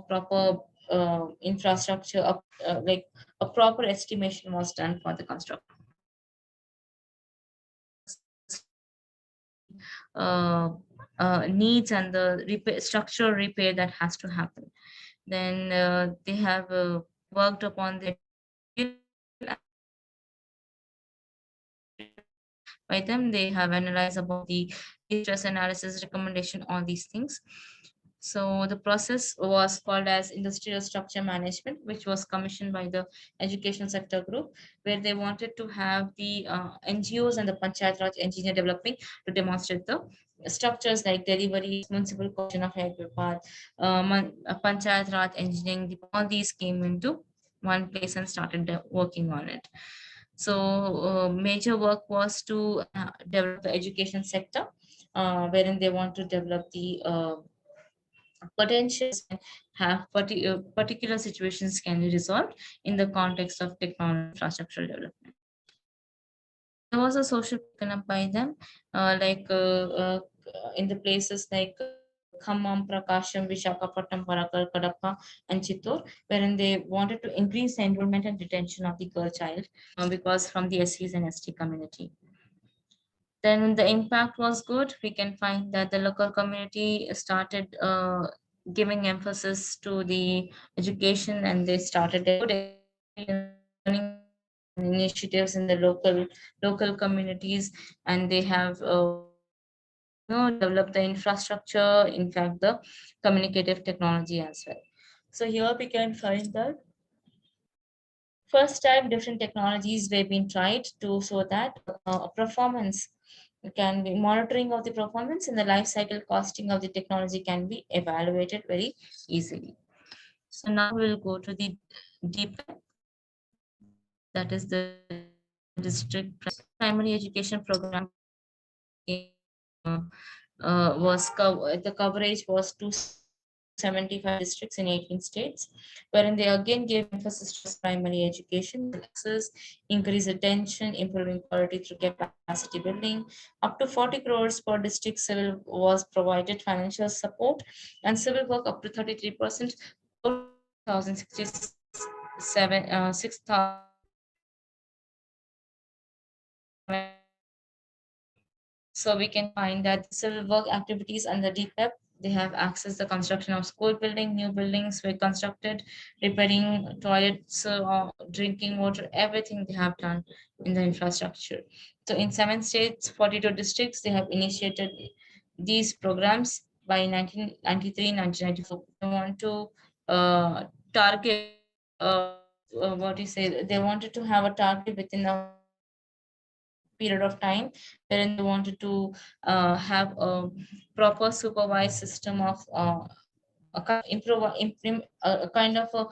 proper infrastructure, like a proper estimation was done for the construction. Uh, Needs and the repair, structural repair that has to happen. Then they have worked upon the by them. They have analyzed about the stress analysis recommendation, all these things. So the process was called as industrial structure management, which was commissioned by the education sector group, where they wanted to have the NGOs and the Panchayat Raj engineer developing to demonstrate the structures like delivery, municipal corporation of Hyderabad, Panchayat Raj engineering, all these came into one place and started working on it. So major work was to develop the education sector, wherein they want to develop the potentials and have particular situations can be resolved in the context of technology infrastructure development. There was a social taken up by them, in the places like Khammam, Prakasham, Vishakhapatnam, Parakal, Kadapa, and Chittor, wherein they wanted to increase the enrollment and retention of the girl child because from the SCs and ST community. Then the impact was good. We can find that the local community started giving emphasis to the education, and they started good initiatives in the local communities, and they have developed the infrastructure, in fact the communicative technology as well. So here we can find that First time different technologies were being tried to so that performance can be monitoring of the performance and the life cycle costing of the technology can be evaluated very easily. So now we'll go to the deep, that is the district primary education program the coverage was 275 districts in 18 states, wherein they again gave emphasis to primary education, access, increase attention, improving quality through capacity building. Up to 40 crores per district civil was provided financial support, and civil work up to 33%, 1,067, 6,000. So we can find that the civil work activities under DPEP, they have access the construction of school building, new buildings were constructed, repairing toilets, drinking water, everything they have done in the infrastructure. So in 7 states, 42 districts, they have initiated these programs by 1993, 1994. They want to target, what do you say, they wanted to have a target within a period of time wherein they wanted to have a proper supervised system of a kind of a kind of a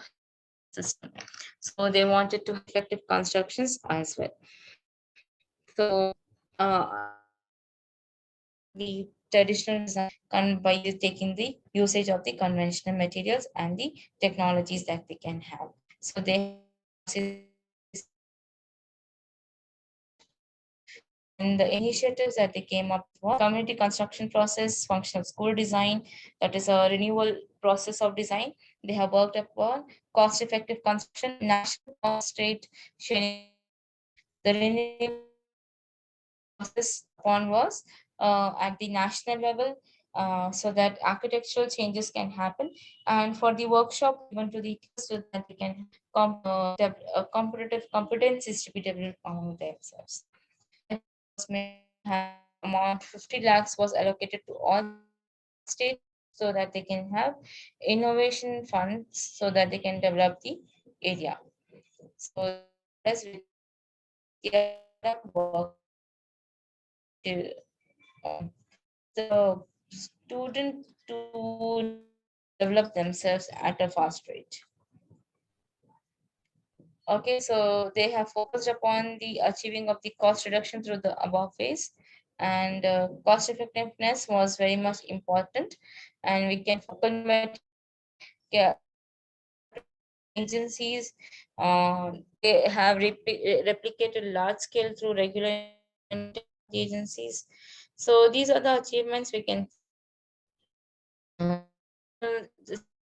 system. So they wanted to have effective constructions as well. So the traditional design by taking the usage of the conventional materials and the technologies that they can have. So they and the initiatives that they came up with community construction process, functional school design, that is a renewal process of design. They have worked upon cost-effective construction, national cost rate sharing. The renewal process upon was at the national level, so that architectural changes can happen. And for the workshop, even to the so that they can competitive competencies to be developed among themselves. Amount 50 lakhs was allocated to all states so that they can have innovation funds so that they can develop the area. So as the work the student to develop themselves at a fast rate. Okay, so they have focused upon the achieving of the cost reduction through the above phase, and cost effectiveness was very much important. And we can agencies, they have replicated large scale through regular agencies. So these are the achievements we can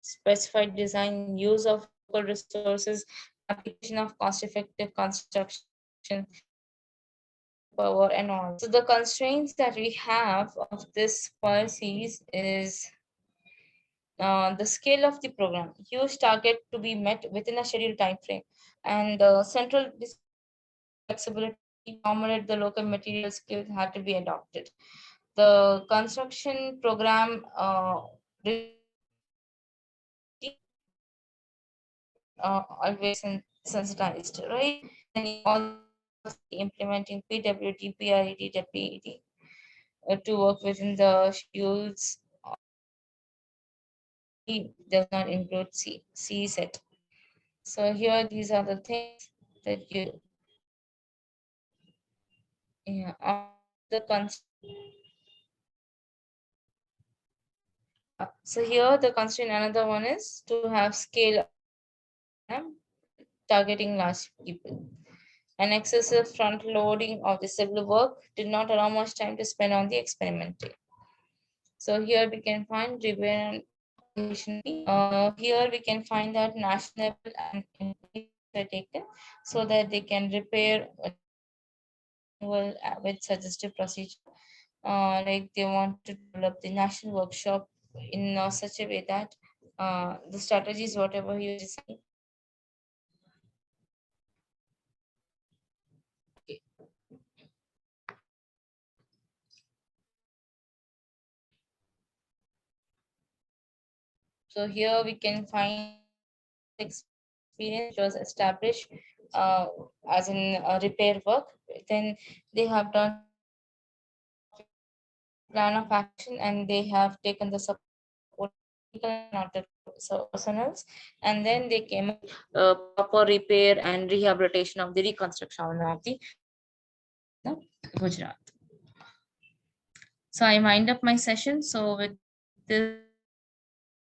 specified design, use of local resources, application of cost-effective construction, power, and all. So the constraints that we have of this policies is the scale of the program, huge target to be met within a scheduled time frame, and the central flexibility to accommodate the local material skills had to be adopted. The construction program always sensitized, right? And all implementing PWD, PRED, WPED to work within the schedules does not include C set. So here these are the things that you the so here the constraint another one is to have scale targeting large people. An excessive front loading of the civil work did not allow much time to spend on the experimenting. So here we can find here we can find that national and are taken so that they can repair with suggestive procedure. Like they want to develop the national workshop in such a way that the strategies, whatever you decide. Okay. So here we can find experience was established as in repair work. Then they have done plan of action and they have taken the support, not the personnels, and then they came proper repair and rehabilitation of the reconstruction of the Gujarat. So I wind up my session. So with this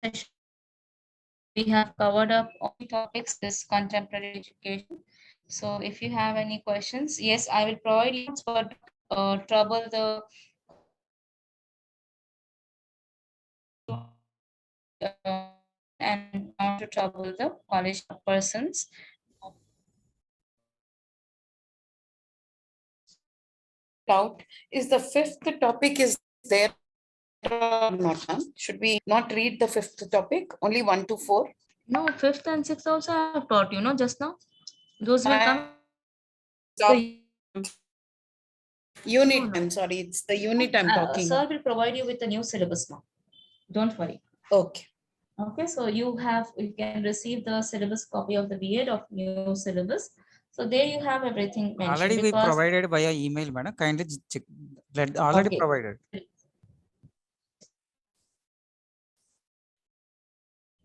session, we have covered up all the topics this contemporary education. So if you have any questions, yes, I will provide you for trouble the and not to trouble the college persons. Out is the fifth topic is there or not, ma'am? Should we not read the fifth topic, only 1 to 4? No, fifth and sixth also I have taught, just now. Those will come. The unit, I'm sorry, it's the unit I'm talking. Sir will provide you with a new syllabus now. Don't worry. Okay. Okay, so you can receive the syllabus copy of the B.Ed of new syllabus. So there you have everything mentioned. Already we provided via email, madam. Kindly check. Already Okay. provided.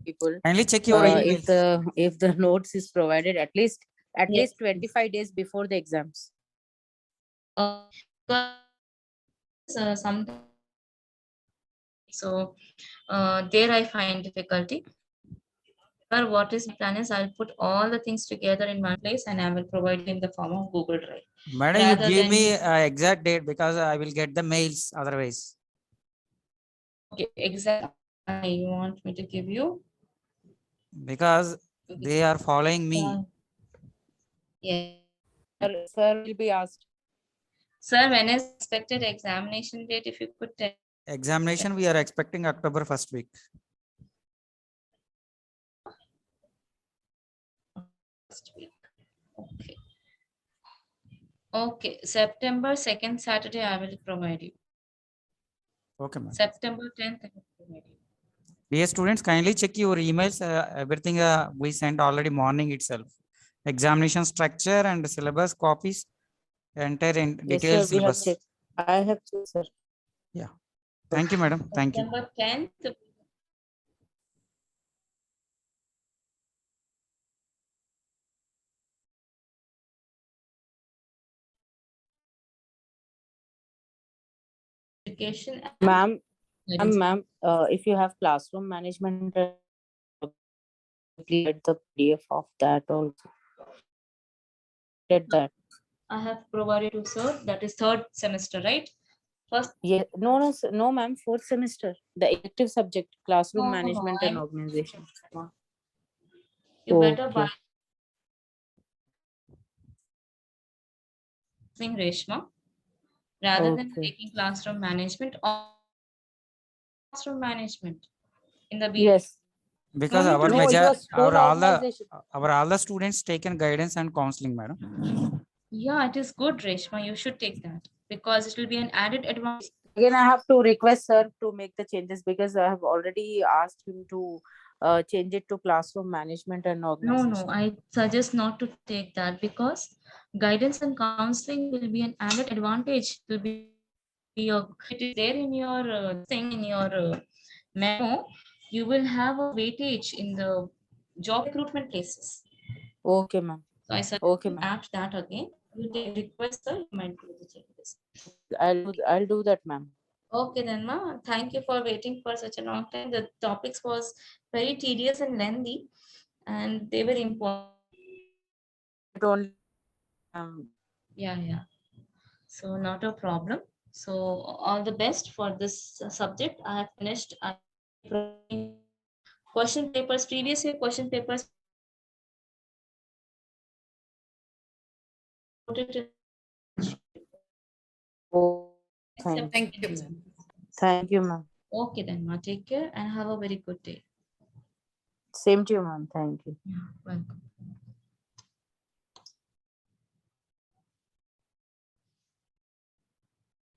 People, Kindly check your emails. if the notes is provided at least Yes. 25 days before the exams. Sometimes. So there I find difficulty. Or what is my plan is I'll put all the things together in one place and I will provide you in the form of Google Drive. Madam, you rather give than- me exact date because I will get the mails otherwise. Okay, exactly. You want me to give you? Because they are following me. Yeah. Sir will be asked. Sir, when is expected examination date? If you could tell. Examination we are expecting October 1st week. First week. Okay. Okay, September 2nd Saturday, I will provide you. Okay, ma'am. September 10th, I will provide you. Dear students, kindly check your emails. Everything we sent already morning itself. Examination structure and syllabus copies. Entire in Yes, detailed sir, we have syllabus. checked. I have checked, sir. Yeah. Thank you, madam. Thank you. September 10th. Education and Ma'am, guidance. ma'am, if you have classroom management, please get the PDF of that also. Get that. I have provided to sir, that is third semester, right? First. Yeah, no, sir, no, ma'am, fourth semester. The elective subject, classroom No, management and I'm- organization. You better buy Okay. Reshma rather than Okay. taking classroom management or classroom management in the B. Yes. Because No, our No, major, your school organization. all the students taken guidance and counseling, madam. Yeah, it is good, Reshma. You should take that because it will be an added advantage. Again, I have to request sir to make the changes because I have already asked him to change it to classroom management and organization. No, I suggest not to take that because guidance and counseling will be an added advantage. It will be it is there in your thing in your memo. You will have a weightage in the job recruitment places. Okay, ma'am. So I suggest Okay, you ma'am. add that again. You take request, sir. You might do the changes. I'll do that, ma'am. Okay, then, ma. Thank you for waiting for such a long time. The topics was very tedious and lengthy, and they were important. It only Yeah. So not a problem. So all the best for this subject. I have finished. Question papers, previous year question papers. Put it in. Oh, thank Thank you. Thank you, ma'am. Okay, then, ma. Take care and have a very good day. Same to you, ma'am. Thank you. Yeah, welcome.